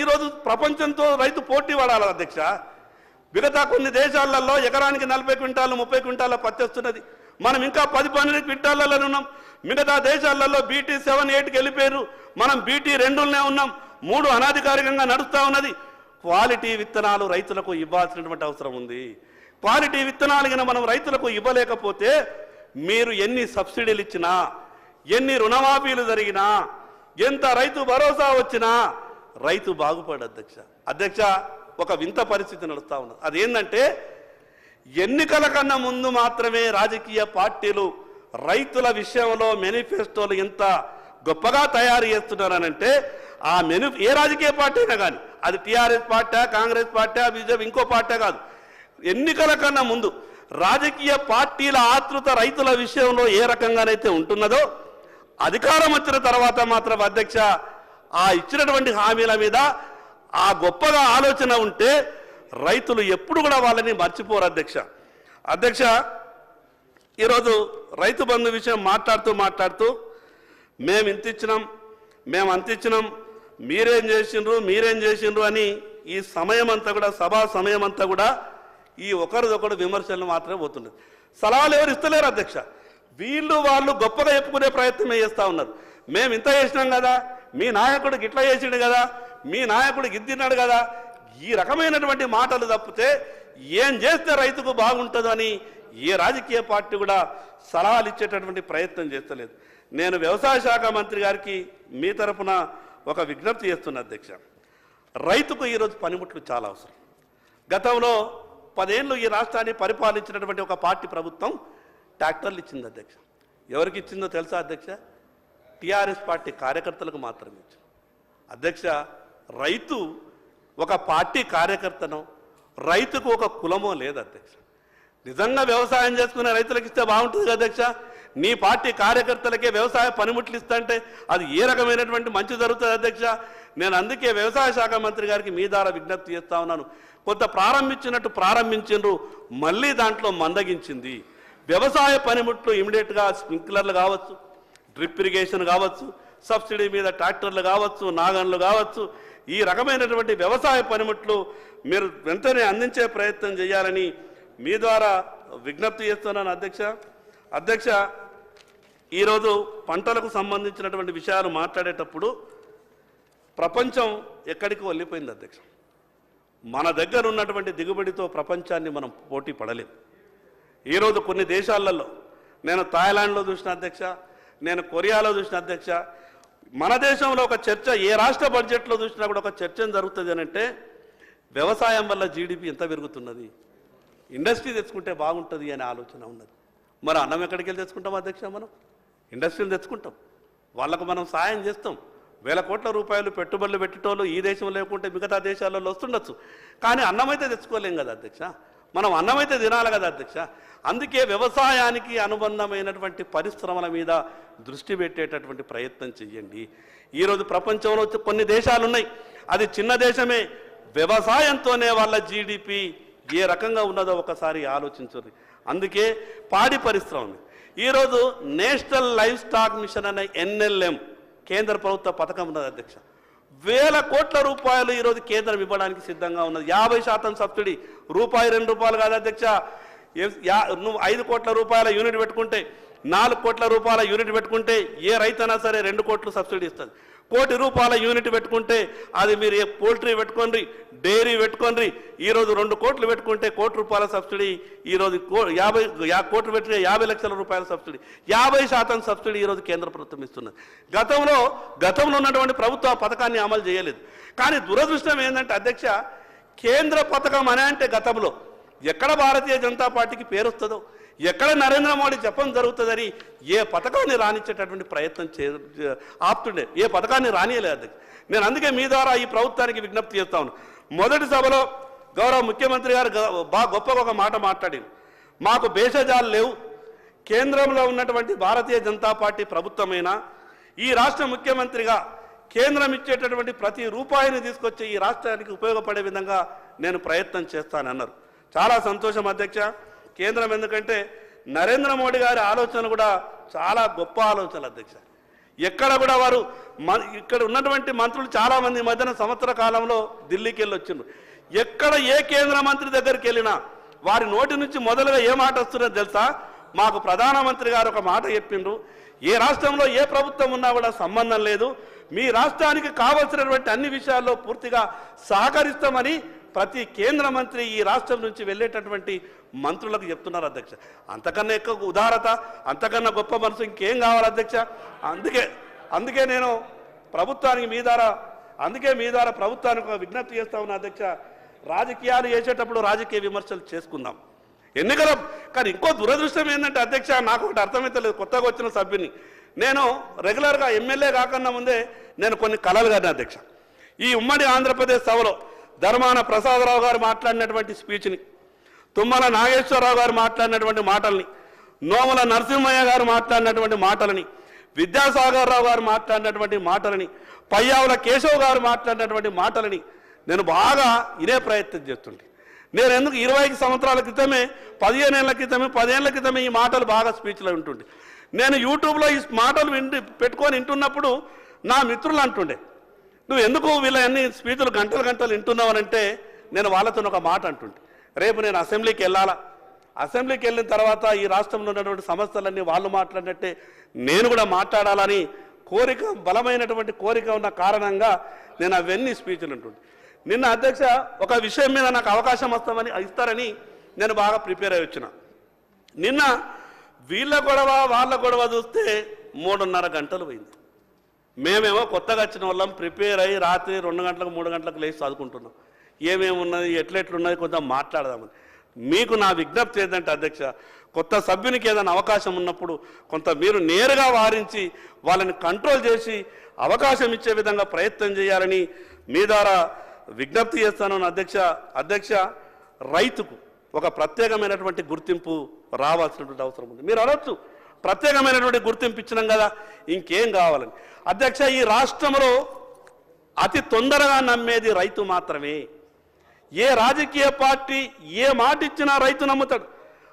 ఈరోజు ప్రపంచంతో రైతు పోటీ పడాలి అధ్యక్ష. మిగతా కొన్ని దేశాలలో ఎకరానికి 40 క్వింటాలు 30 క్వింటాల పత్తి వస్తున్నది. మనం ఇంకా 10-12 క్వింటాలలో ఉన్నాం. మిగతా దేశాలలో BT 7, 8కి వెళ్ళిపోయారు. మనం BT 2లోనే ఉన్నాం. 3 అనాధికారికంగా నడుస్తూ ఉన్నది. క్వాలిటీ విత్తనాలు రైతులకు ఇవ్వాల్సినటువంటి అవసరం ఉంది. క్వాలిటీ విత్తనాలు కనుక మనం రైతులకు ఇవ్వలేకపోతే మీరు ఎన్ని సబ్సిడీలు ఇచ్చినా, ఎన్ని రుణమాఫీలు జరిగినా, ఎంత రైతు భరోసా వచ్చినా రైతు బాగుపడు అధ్యక్ష. ఒక వింత పరిస్థితి నడుస్తూ ఉన్నది. అదేంటంటే ఎన్నికల కన్నా ముందు మాత్రమే రాజకీయ పార్టీలు రైతుల విషయంలో మేనిఫెస్టోలు ఎంత గొప్పగా తయారు చేస్తున్నారనంటే ఆ ఏ రాజకీయ పార్టీ అయినా కానీ, అది TRS party, Congress party, BJP, ఇంకో పార్టీ కాదు, ఎన్నికల కన్నా ముందు రాజకీయ పార్టీల ఆతృత రైతుల విషయంలో ఏ రకంగానైతే ఉంటున్నదో అధికారం వచ్చిన తర్వాత మాత్రం అధ్యక్ష ఆ ఇచ్చినటువంటి హామీల మీద ఆ గొప్పగా ఆలోచన ఉంటే రైతులు ఎప్పుడు కూడా వాళ్ళని మర్చిపోరు అధ్యక్ష. ఈరోజు రైతు బంధు విషయం మాట్లాడుతూ మేము ఇంత ఇచ్చినాం, మేము అంత ఇచ్చినాం, మీరేం చేసిండ్రు అని ఈ సమయం అంతా కూడా, సభా సమయం అంతా కూడా ఈ ఒకరిదొకరు విమర్శలు మాత్రమే పోతుండదు. సలహాలు ఎవరు ఇస్తలేరు అధ్యక్ష. వాళ్ళు గొప్పగా చెప్పుకునే ప్రయత్నమే చేస్తూ ఉన్నారు. మేము ఇంత చేసినాం కదా, మీ నాయకుడు గిట్లా చేసిండు కదా, మీ నాయకుడు గిద్దిన్నాడు కదా, ఈ రకమైనటువంటి మాటలు తప్పితే ఏం చేస్తే రైతుకు బాగుంటుందో అని ఏ రాజకీయ పార్టీ కూడా సలహాలు ఇచ్చేటటువంటి ప్రయత్నం చేస్తలేదు. నేను వ్యవసాయ శాఖ మంత్రి గారికి మీ తరఫున ఒక విజ్ఞప్తి చేస్తున్నా అధ్యక్ష. రైతుకు ఈరోజు పనిముట్లు చాలా అవసరం. గతంలో 10 ఏళ్ళు ఈ రాష్ట్రాన్ని పరిపాలించినటువంటి ఒక పార్టీ ప్రభుత్వం ట్రాక్టర్లు ఇచ్చింది అధ్యక్ష. ఎవరికి ఇచ్చిందో తెలుసా అధ్యక్ష? టీఆర్ఎస్ పార్టీ కార్యకర్తలకు మాత్రమే ఇచ్చింది అధ్యక్ష. రైతు ఒక పార్టీ కార్యకర్తనో, రైతుకు ఒక కులమో లేదు అధ్యక్ష. నిజంగా వ్యవసాయం చేసుకునే రైతులకు ఇస్తే బాగుంటుంది అధ్యక్ష. నీ పార్టీ కార్యకర్తలకే వ్యవసాయ పనిముట్లు ఇస్తుంటే అది ఏ రకమైనటువంటి మంచి జరుగుతుంది అధ్యక్ష. నేను అందుకే వ్యవసాయ శాఖ మంత్రి గారికి మీ ద్వారా విజ్ఞప్తి చేస్తా ఉన్నాను. కొంత ప్రారంభించినట్టు ప్రారంభించిండ్రు, మళ్ళీ దాంట్లో మందగించింది. వ్యవసాయ పనిముట్లు ఇమీడియట్గా స్ప్రింక్లర్లు కావచ్చు, డ్రిప్ ఇరిగేషన్ కావచ్చు, సబ్సిడీ మీద ట్రాక్టర్లు కావచ్చు, నాగన్లు కావచ్చు, ఈ రకమైనటువంటి వ్యవసాయ పనిముట్లు మీరు వెంటనే అందించే ప్రయత్నం చేయాలని మీ ద్వారా విజ్ఞప్తి చేస్తున్నాను అధ్యక్ష. ఈరోజు పంటలకు సంబంధించినటువంటి విషయాలు మాట్లాడేటప్పుడు ప్రపంచం ఎక్కడికి వెళ్ళిపోయింది అధ్యక్ష. మన దగ్గర ఉన్నటువంటి దిగుబడితో ప్రపంచాన్ని మనం పోటీ పడలేం. ఈరోజు కొన్ని దేశాలలో, నేను థాయిలాండ్లో చూసిన అధ్యక్ష, నేను కొరియాలో చూసిన అధ్యక్ష, మన దేశంలో ఒక చర్చ ఏ రాష్ట్ర బడ్జెట్లో చూసినా కూడా ఒక చర్చ జరుగుతుంది అని అంటే వ్యవసాయం వల్ల జీడిపి ఎంత పెరుగుతున్నది, ఇండస్ట్రీ తెచ్చుకుంటే బాగుంటుంది అనే ఆలోచన ఉన్నది. మరి అన్నం ఎక్కడికి వెళ్ళి తెచ్చుకుంటాం అధ్యక్ష? మనం ఇండస్ట్రీని తెచ్చుకుంటాం, వాళ్ళకు మనం సాయం చేస్తాం. వేల కోట్ల రూపాయలు పెట్టుబడులు పెట్టేటోళ్ళు ఈ దేశం లేకుంటే మిగతా దేశాలలో వస్తుండొచ్చు, కానీ అన్నం అయితే తెచ్చుకోలేం కదా అధ్యక్ష. మనం అన్నం అయితే తినాలి కదా అధ్యక్ష. అందుకే వ్యవసాయానికి అనుబంధమైనటువంటి పరిశ్రమల మీద దృష్టి పెట్టేటటువంటి ప్రయత్నం చెయ్యండి. ఈరోజు ప్రపంచంలో కొన్ని దేశాలు ఉన్నాయి, అది చిన్న దేశమే, వ్యవసాయంతోనే వాళ్ళ జీడిపి ఏ రకంగా ఉన్నదో ఒకసారి ఆలోచించండి. అందుకే పాడి పరిశ్రమ ఈరోజు నేషనల్ లైవ్ స్టాక్ మిషన్ అనే NLM కేంద్ర ప్రభుత్వ పథకం ఉన్నది అధ్యక్ష. వేల కోట్ల రూపాయలు ఈరోజు కేంద్రం ఇవ్వడానికి సిద్ధంగా ఉన్నది. 50% సబ్సిడీ, రూపాయి 2 రూపాయలు కాదు అధ్యక్ష. నువ్వు 5 కోట్ల రూపాయల యూనిట్ పెట్టుకుంటే, 4 కోట్ల రూపాయల యూనిట్ పెట్టుకుంటే ఏ రైతైనా సరే 2 కోట్లు సబ్సిడీ ఇస్తుంది. 1 కోటి రూపాయల యూనిట్ పెట్టుకుంటే అది మీరు పోల్ట్రీ పెట్టుకోండి, డైరీ పెట్టుకోండి. ఈరోజు 2 కోట్లు పెట్టుకుంటే 1 కోటి రూపాయల సబ్సిడీ, ఈరోజు 50 కోట్లు పెట్టుకుంటే 50 లక్షల రూపాయల సబ్సిడీ, 50% సబ్సిడీ ఈరోజు కేంద్ర ప్రభుత్వం ఇస్తున్నది. గతంలో ఉన్నటువంటి ప్రభుత్వం ఆ పథకాన్ని అమలు చేయలేదు. కానీ దురదృష్టం ఏంటంటే అధ్యక్ష, కేంద్ర పథకం అనే అంటే గతంలో ఎక్కడ భారతీయ జనతా పార్టీకి పేరు వస్తుందో, ఎక్కడ నరేంద్ర మోడీ జపం జరుగుతుందని ఏ పథకాన్ని రానిచ్చేటటువంటి ప్రయత్నం ఆపుతుండే, ఏ పథకాన్ని రానియలేదు. నేను అందుకే మీ ద్వారా ఈ ప్రభుత్వానికి విజ్ఞప్తి చేస్తా ఉన్నాను. మొదటి సభలో గౌరవ ముఖ్యమంత్రి గారు బాగా గొప్పగా ఒక మాట మాట్లాడింది. మాకు భేషజాలు లేవు, కేంద్రంలో ఉన్నటువంటి భారతీయ జనతా పార్టీ ప్రభుత్వమైనా ఈ రాష్ట్ర ముఖ్యమంత్రిగా కేంద్రం ఇచ్చేటటువంటి ప్రతి రూపాయిని తీసుకొచ్చి ఈ రాష్ట్రానికి ఉపయోగపడే విధంగా నేను ప్రయత్నం చేస్తానన్నారు. చాలా సంతోషం అధ్యక్ష. కేంద్రం ఎందుకంటే నరేంద్ర మోడీ గారి ఆలోచన కూడా చాలా గొప్ప ఆలోచనలు అధ్యక్ష. ఎక్కడ కూడా వారు ఇక్కడ ఉన్నటువంటి మంత్రులు చాలామంది మధ్యన సంవత్సర కాలంలో ఢిల్లీకి వెళ్ళి వచ్చిండ్రు. ఎక్కడ ఏ కేంద్ర మంత్రి దగ్గరికి వెళ్ళినా వారి నోటి నుంచి మొదలుగా ఏ మాట వస్తున్నదో తెలుసా? మాకు ప్రధానమంత్రి గారు ఒక మాట చెప్పిండ్రు, ఏ రాష్ట్రంలో ఏ ప్రభుత్వం ఉన్నా కూడా సంబంధం లేదు, మీ రాష్ట్రానికి కావలసినటువంటి అన్ని విషయాల్లో పూర్తిగా సహకరిస్తామని ప్రతి కేంద్ర మంత్రి ఈ రాష్ట్రం నుంచి వెళ్ళేటటువంటి మంత్రులకు చెప్తున్నారు అధ్యక్ష. అంతకన్నా ఎక్కువ ఉదారత, అంతకన్నా గొప్ప మనసు ఇంకేం కావాలి అధ్యక్ష? అందుకే నేను ప్రభుత్వానికి మీ ద్వారా ప్రభుత్వానికి ఒక విజ్ఞప్తి చేస్తా ఉన్నా అధ్యక్ష. రాజకీయాలు చేసేటప్పుడు రాజకీయ విమర్శలు చేసుకుందాం, ఎన్నికల. కానీ ఇంకో దురదృష్టం ఏంటంటే అధ్యక్ష, నాకు ఒకటి అర్థమైతే లేదు. కొత్తగా వచ్చిన సభ్యుని నేను రెగ్యులర్గా ఎమ్మెల్యే కాకన్నా ముందే నేను కొన్ని కలలు కన్నా అధ్యక్ష. ఈ ఉమ్మడి ఆంధ్రప్రదేశ్ సభలో ధర్మాన ప్రసాదరావు గారు మాట్లాడినటువంటి స్పీచ్ని, తుమ్మల నాగేశ్వరరావు గారు మాట్లాడినటువంటి మాటల్ని, నోముల నరసింహయ్య గారు మాట్లాడినటువంటి మాటలని, విద్యాసాగర్ రావు గారు మాట్లాడినటువంటి మాటలని, పయ్యావుల కేశవ్ గారు మాట్లాడినటువంటి మాటలని నేను బాగా ఇదే ప్రయత్నం చేస్తుంటే, నేను ఎందుకు 20 సంవత్సరాల క్రితమే, 15 ఏళ్ల క్రితమే, 10 ఏళ్ల క్రితమే ఈ మాటలు బాగా స్పీచ్లో వింటుండే. నేను యూట్యూబ్లో ఈ మాటలు పెట్టుకొని వింటున్నప్పుడు నా మిత్రులు అంటుండే, నువ్వు ఎందుకు వీళ్ళ అన్ని స్పీచ్లు గంటలు వింటున్నావనంటే నేను వాళ్ళతో ఒక మాట అంటుండే, రేపు నేను అసెంబ్లీకి వెళ్ళాలా, అసెంబ్లీకి వెళ్ళిన తర్వాత ఈ రాష్ట్రంలో ఉన్నటువంటి సమస్యలన్నీ వాళ్ళు మాట్లాడినట్టే నేను కూడా మాట్లాడాలని కోరిక, బలమైనటువంటి కోరిక ఉన్న కారణంగా నేను అవన్నీ స్పీచ్లు ఉంటుండే. నిన్న అధ్యక్ష ఒక విషయం మీద నాకు అవకాశం ఇస్తారని నేను బాగా ప్రిపేర్ అయ్యి వచ్చిన. నిన్న వీళ్ళ గొడవ వాళ్ళ గొడవ చూస్తే 3:30 గంటలు పోయింది. మేమేమో కొత్తగా వచ్చిన వాళ్ళం ప్రిపేర్ అయ్యి రాత్రి 2 గంటలకు 3 గంటలకు లేచి చదువుకుంటున్నాం. ఏమేమున్నది, ఎట్లెట్లున్నది కొంచెం మాట్లాడదామని. మీకు నా విజ్ఞప్తి ఏంటంటే అధ్యక్ష, కొత్త సభ్యునికి ఏదైనా అవకాశం ఉన్నప్పుడు కొంత మీరు నేరుగా వారించి వాళ్ళని కంట్రోల్ చేసి అవకాశం ఇచ్చే విధంగా ప్రయత్నం చేయాలని మీ ద్వారా విజ్ఞప్తి చేస్తాను అధ్యక్ష. రైతుకు ఒక ప్రత్యేకమైనటువంటి గుర్తింపు రావాల్సినటువంటి అవసరం ఉంది. మీరు అనొచ్చు, ప్రత్యేకమైనటువంటి గుర్తింపు ఇచ్చినాం కదా ఇంకేం కావాలని. అధ్యక్ష, ఈ రాష్ట్రంలో అతి తొందరగా నమ్మేది రైతు మాత్రమే. ఏ రాజకీయ పార్టీ ఏ మాట ఇచ్చినా రైతు నమ్ముతాడు.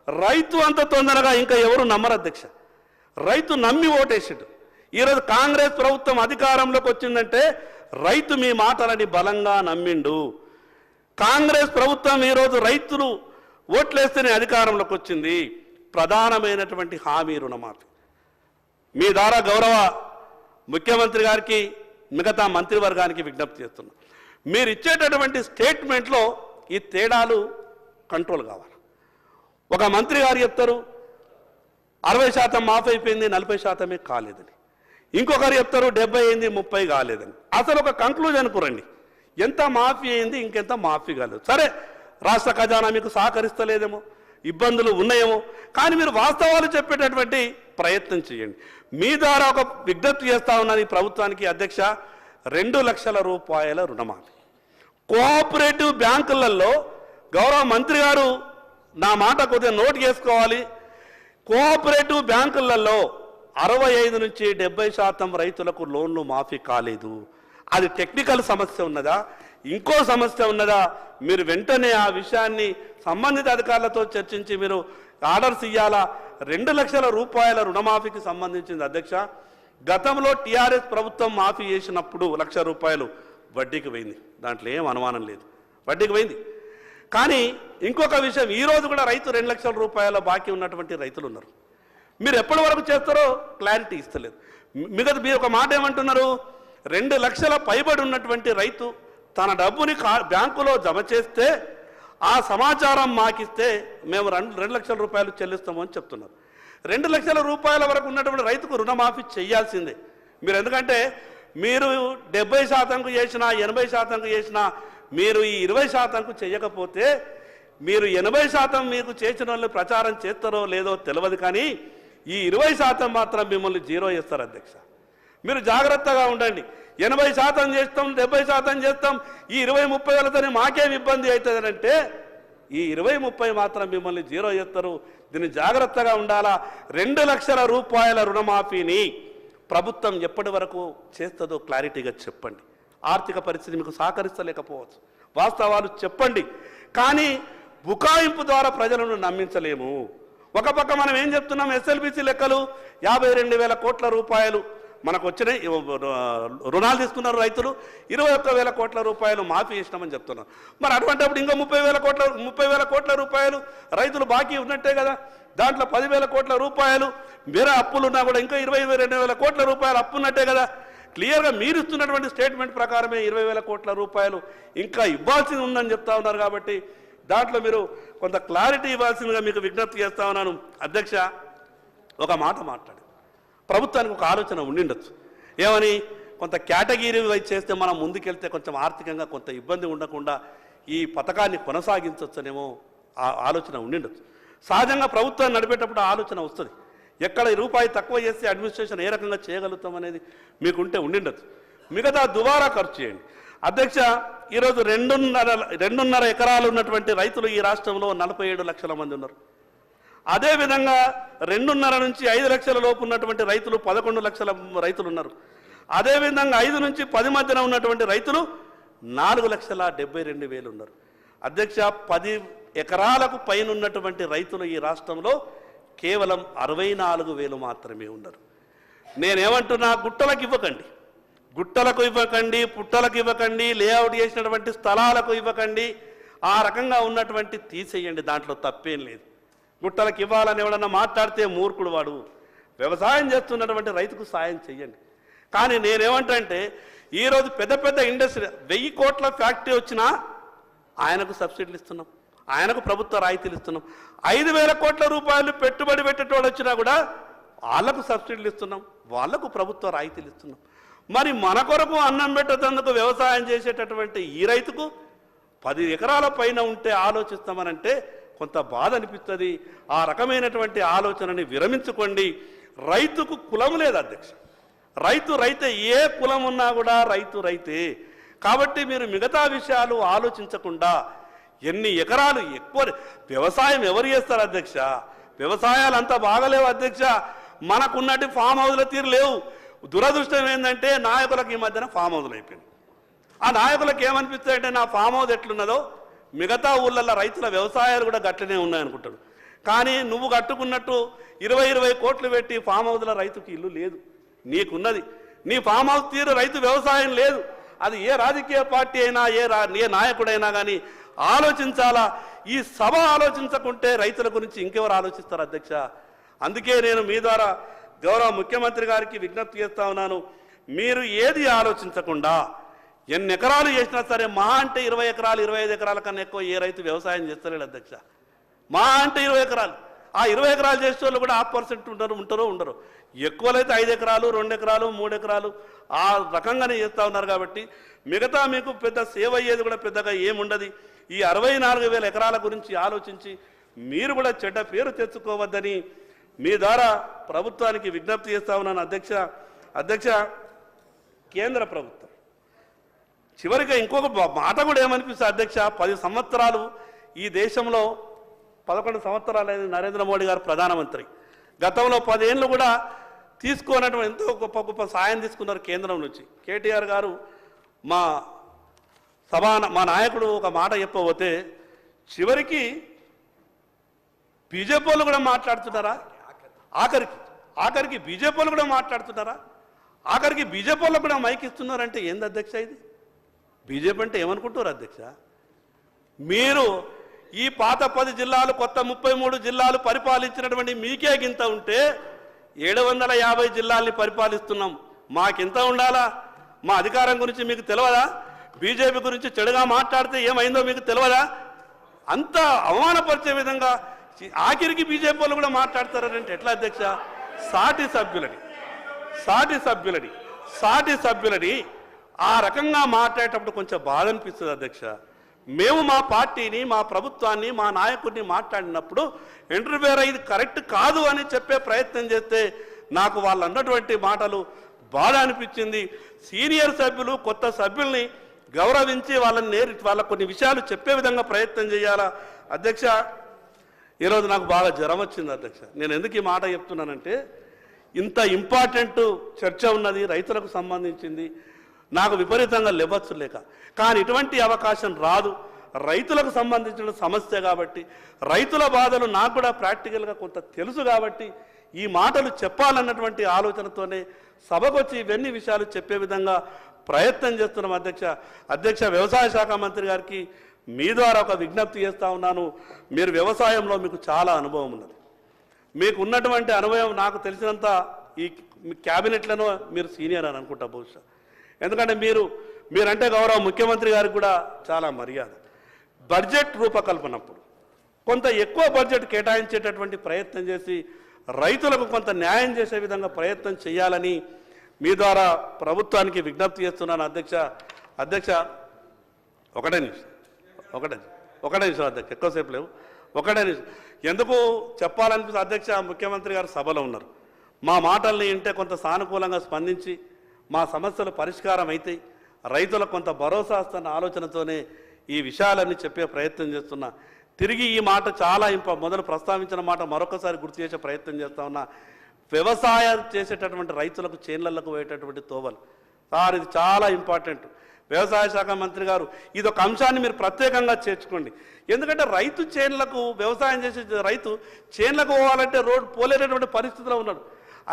రైతు అంత తొందరగా ఇంకా ఎవరు నమ్మరు అధ్యక్ష. రైతు నమ్మి ఓటేసాడు. ఈరోజు కాంగ్రెస్ ప్రభుత్వం అధికారంలోకి వచ్చిందంటే రైతు మీ మాటలని బలంగా నమ్మిండు. కాంగ్రెస్ ప్రభుత్వం ఈరోజు రైతులు ఓట్లేస్తేనే అధికారంలోకి వచ్చింది. ప్రధానమైనటువంటి హామీ రుణమాఫీ. మీ ద్వారా గౌరవ ముఖ్యమంత్రి గారికి మిగతా మంత్రివర్గానికి విజ్ఞప్తి చేస్తున్నాం, మీరు ఇచ్చేటటువంటి స్టేట్మెంట్లో ఈ తేడాలు కంట్రోల్ కావాలి. ఒక మంత్రి గారు చెప్తారు 60% మాఫ్ అయిపోయింది, 40% కాలేదని. ఇంకొకరు చెప్తారు 70 అయింది 30 కాలేదని. అసలు ఒక కంక్లూజన్కు రండి, ఎంత మాఫీ అయింది, ఇంకెంత మాఫీ కాలేదు. సరే, రాష్ట్ర ఖజానా మీకు సహకరిస్తలేదేమో, ఇబ్బందులు ఉన్నాయేమో, కానీ మీరు వాస్తవాలు చెప్పేటటువంటి ప్రయత్నం చేయండి. మీ ద్వారా ఒక విజ్ఞప్తి చేస్తా ఉన్నది ఈ ప్రభుత్వానికి అధ్యక్ష, 2 లక్షల రూపాయల రుణమాఫీ కోఆపరేటివ్ బ్యాంకులలో. గౌరవ మంత్రి గారు నా మాట కొద్దిగా నోట్ చేసుకోవాలి. కోఆపరేటివ్ బ్యాంకులలో 65 నుంచి 70% రైతులకు లోన్లు మాఫీ కాలేదు. అది టెక్నికల్ సమస్య ఉన్నదా, ఇంకో సమస్య ఉన్నదా? మీరు వెంటనే ఆ విషయాన్ని సంబంధిత అధికారులతో చర్చించి మీరు ఆర్డర్స్ ఇవ్వాలా. 2 లక్షల రూపాయల రుణమాఫీకి సంబంధించింది అధ్యక్ష, గతంలో టీఆర్ఎస్ ప్రభుత్వం మాఫీ చేసినప్పుడు 1 లక్ష రూపాయలు వడ్డీకి పోయింది, దాంట్లో ఏం అనుమానం లేదు, వడ్డీకి పోయింది. కానీ ఇంకొక విషయం, ఈరోజు కూడా రైతు 2 లక్షల రూపాయల బాకీ ఉన్నటువంటి రైతులు ఉన్నారు. మీరు ఎప్పటి వరకు చేస్తారో క్లారిటీ ఇస్తలేదు. మీరు ఒక మాట ఏమంటున్నారు, 2 లక్షల పైబడి ఉన్నటువంటి రైతు తన డబ్బుని బ్యాంకులో జమ చేస్తే ఆ సమాచారం మాకిస్తే మేము 2 లక్షల రూపాయలు చెల్లిస్తామని చెప్తున్నారు. 2 లక్షల రూపాయల వరకు ఉన్నటువంటి రైతుకు రుణమాఫీ చేయాల్సిందే మీరు. ఎందుకంటే మీరు 70%కు చేసినా 80%కు చేసినా మీరు ఈ 20%కు చేయకపోతే మీరు 80% మీకు చేసిన వాళ్ళు ప్రచారం చేస్తారో లేదో తెలియదు, కానీ ఈ 20% మాత్రం మిమ్మల్ని జీరో చేస్తారు అధ్యక్ష. మీరు జాగ్రత్తగా ఉండండి. 80% చేస్తాం, 70% చేస్తాం, ఈ 20-30 వేలతోనే మాకేం ఇబ్బంది అవుతుంది అంటే ఈ 20-30 మాత్రం మిమ్మల్ని జీరో చేస్తారు. దీన్ని జాగ్రత్తగా ఉండాలా. 2 లక్షల రూపాయల రుణమాఫీని ప్రభుత్వం ఎప్పటి వరకు చేస్తుందో క్లారిటీగా చెప్పండి. ఆర్థిక పరిస్థితి మీకు సహకరిస్తలేకపోవచ్చు, వాస్తవాలు చెప్పండి. కానీ బుకాయింపు ద్వారా ప్రజలను నమ్మించలేము. ఒక పక్క మనం ఏం చెప్తున్నాం, ఎస్ఎల్బిసి లెక్కలు 52,000 కోట్ల రూపాయలు మనకు వచ్చినాయి, రుణాలు తీసుకున్నారు రైతులు, 21,000 కోట్ల రూపాయలు మాఫీ చేసినామని చెప్తున్నారు. మరి అటువంటిప్పుడు ఇంకా 30,000 కోట్ల రూపాయలు రైతులు బాకీ ఉన్నట్టే కదా. దాంట్లో 10,000 కోట్ల రూపాయలు వేరే అప్పులు ఉన్నా కూడా ఇంకా 22,000 కోట్ల రూపాయలు అప్పు ఉన్నట్టే కదా. క్లియర్గా మీరు ఇస్తున్నటువంటి స్టేట్మెంట్ ప్రకారమే 20,000 కోట్ల రూపాయలు ఇంకా ఇవ్వాల్సింది ఉందని చెప్తా ఉన్నారు. కాబట్టి దాంట్లో మీరు కొంత క్లారిటీ ఇవ్వాల్సిందిగా మీకు విజ్ఞప్తి చేస్తా ఉన్నాను అధ్యక్ష. ఒక మాట మాట్లాడి ప్రభుత్వానికి ఒక ఆలోచన ఉండిండొచ్చు, ఏమని, కొంత కేటగిరీ వైజ్ చేస్తే మనం ముందుకెళ్తే కొంచెం ఆర్థికంగా కొంత ఇబ్బంది ఉండకుండా ఈ పథకాన్ని కొనసాగించవచ్చనేమో ఆ ఆలోచన ఉండిండొచ్చు. సహజంగా ప్రభుత్వాన్ని నడిపేటప్పుడు ఆలోచన వస్తుంది, ఎక్కడ రూపాయి తక్కువ చేస్తే అడ్మినిస్ట్రేషన్ ఏ రకంగా చేయగలుగుతాం అనేది మీకుంటే ఉండిండొచ్చు. మిగతా దుబారా ఖర్చు చేయండి అధ్యక్ష. ఈరోజు 2.5 ఎకరాలు ఉన్నటువంటి రైతులు ఈ రాష్ట్రంలో 47 లక్షల మంది ఉన్నారు. అదేవిధంగా 2.5 నుంచి 5 లక్షల లోపు ఉన్నటువంటి రైతులు 11 లక్షల రైతులు ఉన్నారు. అదేవిధంగా 5 నుంచి 10 మధ్యన ఉన్నటువంటి రైతులు 4,72,000 ఉన్నారు. అధ్యక్ష, 10 ఎకరాలకు పైన ఉన్నటువంటి రైతులు ఈ రాష్ట్రంలో కేవలం 64,000 మాత్రమే ఉన్నారు. నేనేమంటున్నా, గుట్టలకు ఇవ్వకండి, పుట్టలకు ఇవ్వకండి, లేఅవుట్ చేసినటువంటి స్థలాలకు ఇవ్వకండి, ఆ రకంగా ఉన్నటువంటి తీసేయండి, దాంట్లో తప్పేం లేదు. గుట్టలకు ఇవ్వాలని ఎవడన్నా మాట్లాడితే మూర్ఖుడు వాడు. వ్యవసాయం చేస్తున్నటువంటి రైతుకు సాయం చెయ్యండి. కానీ నేనేమంటే, ఈరోజు పెద్ద ఇండస్ట్రీ 1000 కోట్ల ఫ్యాక్టరీ వచ్చినా ఆయనకు సబ్సిడీలు ఇస్తున్నాం, ఆయనకు ప్రభుత్వ రాయితీలు ఇస్తున్నాం. 5,000 కోట్ల రూపాయలు పెట్టుబడి పెట్టేటోళ్ళు వచ్చినా కూడా వాళ్ళకు సబ్సిడీలు ఇస్తున్నాం, వాళ్లకు ప్రభుత్వ రాయితీలు ఇస్తున్నాం. మరి మన కొరకు అన్నం పెట్టేందుకు వ్యవసాయం చేసేటటువంటి ఈ రైతుకు 10 ఎకరాల పైన ఉంటే ఆలోచిస్తామనంటే కొంత బాధ అనిపిస్తుంది. ఆ రకమైనటువంటి ఆలోచనని విరమించుకోండి. రైతుకు కులం లేదు అధ్యక్ష, రైతే, ఏ కులం ఉన్నా కూడా రైతే. కాబట్టి మీరు మిగతా విషయాలు ఆలోచించకుండా ఎన్ని ఎకరాలు ఎక్కువ వ్యవసాయం ఎవరు చేస్తారు అధ్యక్ష? వ్యవసాయాలు అంతా బాగలేవు అధ్యక్ష. మనకున్నట్టు ఫామ్ హౌస్ల తీరు లేవు. దురదృష్టం ఏంటంటే నాయకులకు ఈ మధ్యన ఫామ్ హౌస్లు అయిపోయింది. ఆ నాయకులకు ఏమనిపిస్తాయంటే, నా ఫామ్ హౌస్ ఎట్లున్నదో మిగతా ఊళ్ళల్లో రైతుల వ్యవసాయాలు కూడా గట్లనే ఉన్నాయనుకుంటాడు. కానీ నువ్వు కట్టుకున్నట్టు 20 కోట్లు పెట్టి ఫామ్ హౌస్ల రైతుకి ఇల్లు లేదు, నీకున్నది. నీ ఫామ్ హౌస్ తీరు రైతు వ్యవసాయం లేదు. అది ఏ రాజకీయ పార్టీ అయినా ఏ నాయకుడైనా కానీ ఆలోచించాలా. ఈ సభ ఆలోచించకుంటే రైతుల గురించి ఇంకెవరు ఆలోచిస్తారు అధ్యక్ష? అందుకే నేను మీ ద్వారా గౌరవ ముఖ్యమంత్రి గారికి విజ్ఞప్తి చేస్తా ఉన్నాను, మీరు ఏది ఆలోచించకుండా ఎన్ని ఎకరాలు చేసినా సరే, మహా అంటే 20 ఎకరాలు 25 ఎకరాల కన్నా ఎక్కువ ఏ రైతు వ్యవసాయం చేస్తలేడు అధ్యక్ష. మహా అంటే 20 ఎకరాలు. ఆ 20 ఎకరాలు చేసే వాళ్ళు కూడా 1% ఉంటారో ఉండరు. ఎక్కువలైతే 5 ఎకరాలు 2 ఎకరాలు 3 ఎకరాలు ఆ రకంగానే చేస్తూ ఉన్నారు. కాబట్టి మిగతా మీకు పెద్ద సేవ అయ్యేది కూడా పెద్దగా ఏముండదు. ఈ 64,000 ఎకరాల గురించి ఆలోచించి మీరు కూడా చెడ్డ పేరు తెచ్చుకోవద్దని మీ ద్వారా ప్రభుత్వానికి విజ్ఞప్తి చేస్తా ఉన్నాను. అధ్యక్ష కేంద్ర ప్రభుత్వం చివరిగా ఇంకొక మాట కూడా ఏమనిపిస్తుంది అధ్యక్ష, 10 సంవత్సరాలు ఈ దేశంలో 11 సంవత్సరాలు నరేంద్ర మోడీ గారు ప్రధానమంత్రి. గతంలో 10 ఏళ్ళు కూడా తీసుకోనటువంటి ఎంతో గొప్ప సాయం తీసుకున్నారు కేంద్రం నుంచి. కేటీఆర్ గారు మా నాయకుడు ఒక మాట చెప్పబోతే చివరికి బీజేపీ వాళ్ళు కూడా మాట్లాడుతున్నారా, ఆఖరికి బీజేపీ వాళ్ళు కూడా మాట్లాడుతున్నారా, ఆఖరికి బీజేపీ వాళ్ళు కూడా మైక్ ఇస్తున్నారంటే ఏంది అధ్యక్ష ఇది? బీజేపీ అంటే ఏమనుకుంటారు అధ్యక్ష? మీరు ఈ పాత 10 జిల్లాలు కొత్త 33 జిల్లాలు పరిపాలించినటువంటి మీకే గింత ఉంటే 750 జిల్లాల్ని పరిపాలిస్తున్నాం. మాకింత ఉండాలా? మా అధికారం గురించి మీకు తెలియదా? బీజేపీ గురించి చెడుగా మాట్లాడితే ఏమైందో మీకు తెలియదా? అంత అవమానపరిచే విధంగా ఆఖరికి బీజేపీ వాళ్ళు కూడా మాట్లాడతారంటే ఎట్లా అధ్యక్ష? సాటి సభ్యులని ఆ రకంగా మాట్లాడేటప్పుడు కొంచెం బాధ అనిపిస్తుంది అధ్యక్ష. మేము మా పార్టీని, మా ప్రభుత్వాన్ని, మా నాయకుడిని మాట్లాడినప్పుడు ఇంటర్వ్యూర్ ఇది కరెక్ట్ కాదు అని చెప్పే ప్రయత్నం చేస్తే నాకు వాళ్ళు అన్నటువంటి మాటలు బాధ అనిపించింది. సీనియర్ సభ్యులు కొత్త సభ్యుల్ని గౌరవించి వాళ్ళకు కొన్ని విషయాలు చెప్పే విధంగా ప్రయత్నం చేయాలా అధ్యక్ష. ఈరోజు నాకు బాగా జ్వరం వచ్చింది అధ్యక్ష. నేను ఎందుకు ఈ మాట చెప్తున్నానంటే ఇంత ఇంపార్టెంట్ చర్చ ఉన్నది రైతులకు సంబంధించింది, నాకు విపరీతంగా లేవచ్చు లేక, కానీ ఇటువంటి అవకాశం రాదు. రైతులకు సంబంధించిన సమస్య కాబట్టి రైతుల బాధలు నాకు కూడా ప్రాక్టికల్గా కొంత తెలుసు కాబట్టి ఈ మాటలు చెప్పాలన్నటువంటి ఆలోచనతోనే సభకు వచ్చి ఇవన్నీ విషయాలు చెప్పే విధంగా ప్రయత్నం చేస్తున్నాం అధ్యక్ష. వ్యవసాయ శాఖ మంత్రి గారికి మీ ద్వారా ఒక విజ్ఞప్తి చేస్తూ ఉన్నాను. మీరు వ్యవసాయంలో మీకు చాలా అనుభవం ఉన్నది. మీకు ఉన్నటువంటి అనుభవం నాకు తెలిసినంత ఈ క్యాబినెట్లను మీరు సీనియర్ అని అనుకుంటా బహుశా. ఎందుకంటే మీరంటే గౌరవ ముఖ్యమంత్రి గారికి కూడా చాలా మర్యాద. బడ్జెట్ రూపకల్పనప్పుడు కొంత ఎక్కువ బడ్జెట్ కేటాయించేటటువంటి ప్రయత్నం చేసి రైతులకు కొంత న్యాయం చేసే విధంగా ప్రయత్నం చేయాలని మీ ద్వారా ప్రభుత్వానికి విజ్ఞప్తి చేస్తున్నాను అధ్యక్ష. ఒకటే నిమిషం అధ్యక్ష, ఎక్కువసేపు లేవు. ఒకటే నిమిషం ఎందుకు చెప్పాలనిపిస్తుంది అధ్యక్ష. ముఖ్యమంత్రి గారు సభలో ఉన్నారు. మా మాటల్ని వింటే కొంత సానుకూలంగా స్పందించి మా సమస్యలు పరిష్కారం అయితే రైతులకు కొంత భరోసా వస్తున్న ఆలోచనతోనే ఈ విషయాలన్నీ చెప్పే ప్రయత్నం చేస్తున్నా. తిరిగి ఈ మాట చాలా మొదలు ప్రస్తావించిన మాట మరొకసారి గుర్తు చేసే ప్రయత్నం చేస్తా ఉన్నా. వ్యవసాయం చేసేటటువంటి రైతులకు చేన్లకు పోయేటటువంటి తోవలు సార్, ఇది చాలా ఇంపార్టెంట్. వ్యవసాయ శాఖ మంత్రి గారు ఇదొక అంశాన్ని మీరు ప్రత్యేకంగా చేర్చుకోండి. ఎందుకంటే రైతు చేన్లకు వ్యవసాయం చేసే రైతు చేన్లకు పోవాలంటే రోడ్డు పోలేనటువంటి పరిస్థితిలో ఉన్నాడు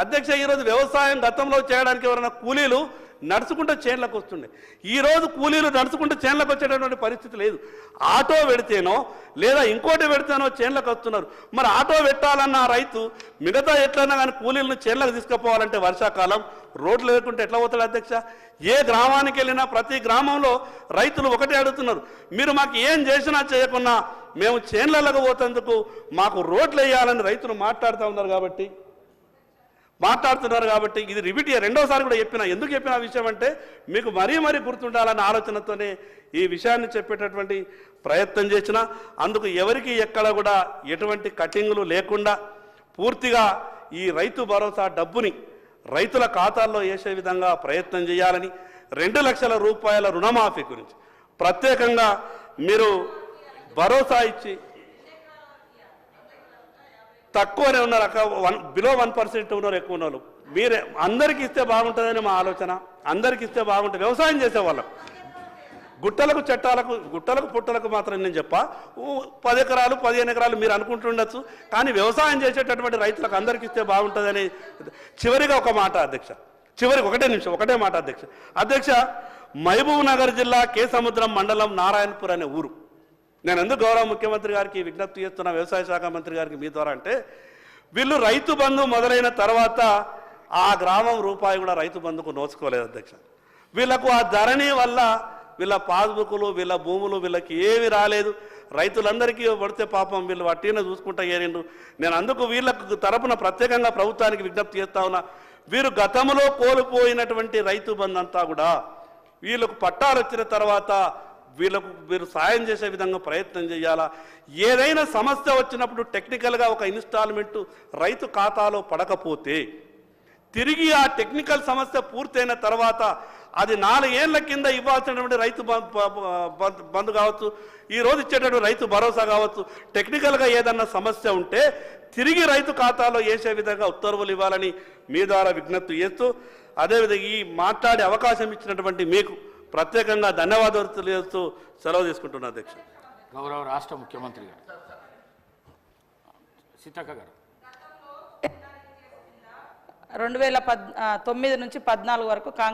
అధ్యక్ష. ఈరోజు వ్యవసాయం గతంలో చేయడానికి ఎవరైనా కూలీలు నడుచుకుంటూ చేన్లకు వస్తుండే. ఈరోజు కూలీలు నడుచుకుంటూ చేన్లకు వచ్చేటటువంటి పరిస్థితి లేదు. ఆటో పెడితేనో లేదా ఇంకోటి పెడితేనో చేన్లకు వస్తున్నారు. మరి ఆటో పెట్టాలన్న రైతు మిగతా ఎట్లన్నా కానీ కూలీలను చేన్లకు తీసుకుపోవాలంటే వర్షాకాలం రోడ్లు లేకుంటే ఎట్లా పోతాడు అధ్యక్ష? ఏ గ్రామానికి వెళ్ళినా ప్రతి గ్రామంలో రైతులు ఒకటే అడుగుతున్నారు, మీరు మాకు ఏం చేసినా చేయకున్నా మేము చేన్లకు పోతేందుకు మాకు రోడ్లు వేయాలని రైతులు మాట్లాడుతున్నారు కాబట్టి ఇది రిపీట్ రెండోసారి కూడా చెప్పిన. ఎందుకు చెప్పిన విషయం అంటే మీకు మరీ గుర్తుండాలన్న ఆలోచనతోనే ఈ విషయాన్ని చెప్పేటటువంటి ప్రయత్నం చేసిన. అందుకు ఎవరికి ఎక్కడ కూడా ఎటువంటి కటింగ్లు లేకుండా పూర్తిగా ఈ రైతు భరోసా డబ్బుని రైతుల ఖాతాల్లో వేసే విధంగా ప్రయత్నం చేయాలని, 2 లక్షల రూపాయల రుణమాఫీ గురించి ప్రత్యేకంగా మీరు భరోసా ఇచ్చి తక్కువనే ఉన్నారు బిలో 1% ఉన్నారు, ఎక్కువ ఉన్నారు. మీరే అందరికీ ఇస్తే బాగుంటుందని మా ఆలోచన. అందరికీ ఇస్తే బాగుంటుంది. వ్యవసాయం చేసే వాళ్ళకు గుట్టలకు పుట్టలకు మాత్రం నేను 10 ఎకరాలు 15 ఎకరాలు మీరు అనుకుంటుండొచ్చు, కానీ వ్యవసాయం చేసేటటువంటి రైతులకు అందరికీ ఇస్తే బాగుంటుందని. చివరిగా ఒక మాట అధ్యక్ష, ఒకటే మాట అధ్యక్ష. మహబూబ్ నగర్ జిల్లా కేసముద్రం మండలం నారాయణపూర్ అనే ఊరు. నేను ఎందుకు గౌరవ ముఖ్యమంత్రి గారికి విజ్ఞప్తి చేస్తున్నా, వ్యవసాయ శాఖ మంత్రి గారికి మీ ద్వారా అంటే, వీళ్ళు రైతు బంధు మొదలైన తర్వాత ఆ గ్రామం రూపాయి కూడా రైతు బంధుకు నోచుకోలేదు అధ్యక్ష. వీళ్లకు ఆ ధరణి వల్ల వీళ్ళ పాస్బుక్లు వీళ్ళ భూములు వీళ్ళకి ఏమి రాలేదు. రైతులందరికీ పడితే పాపం వీళ్ళు వట్టిన చూసుకుంటా ఏరిండు. నేను అందుకు వీళ్ళకు తరపున ప్రత్యేకంగా ప్రభుత్వానికి విజ్ఞప్తి చేస్తా ఉన్నా, వీరు గతంలో కోల్పోయినటువంటి రైతు బంధు అంతా కూడా వీళ్ళకు పట్టాలు వచ్చిన తర్వాత వీరు సాయం చేసే విధంగా ప్రయత్నం చేయాలా. ఏదైనా సమస్య వచ్చినప్పుడు టెక్నికల్గా ఒక ఇన్స్టాల్మెంటు రైతు ఖాతాలో పడకపోతే తిరిగి ఆ టెక్నికల్ సమస్య పూర్తయిన తర్వాత అది 4 ఏళ్ల కింద ఇవ్వాల్సినటువంటి రైతు బంధు కావచ్చు, ఈరోజు ఇచ్చేటటువంటి రైతు భరోసా కావచ్చు, టెక్నికల్గా ఏదన్నా సమస్య ఉంటే తిరిగి రైతు ఖాతాలో వేసే విధంగా ఉత్తర్వులు ఇవ్వాలని మీ ద్వారా విజ్ఞప్తి చేస్తూ, అదేవిధంగా ఈ మాట్లాడే అవకాశం ఇచ్చినటువంటి మీకు ప్రత్యేకంగా ధన్యవాదాలు తెలియజేస్తూ సెలవు తీసుకుంటున్నా అధ్యక్ష. గౌరవ రాష్ట్ర ముఖ్యమంత్రి గారు సీతక్క గారు 2009 నుంచి 14 వరకు కాంగ్రెస్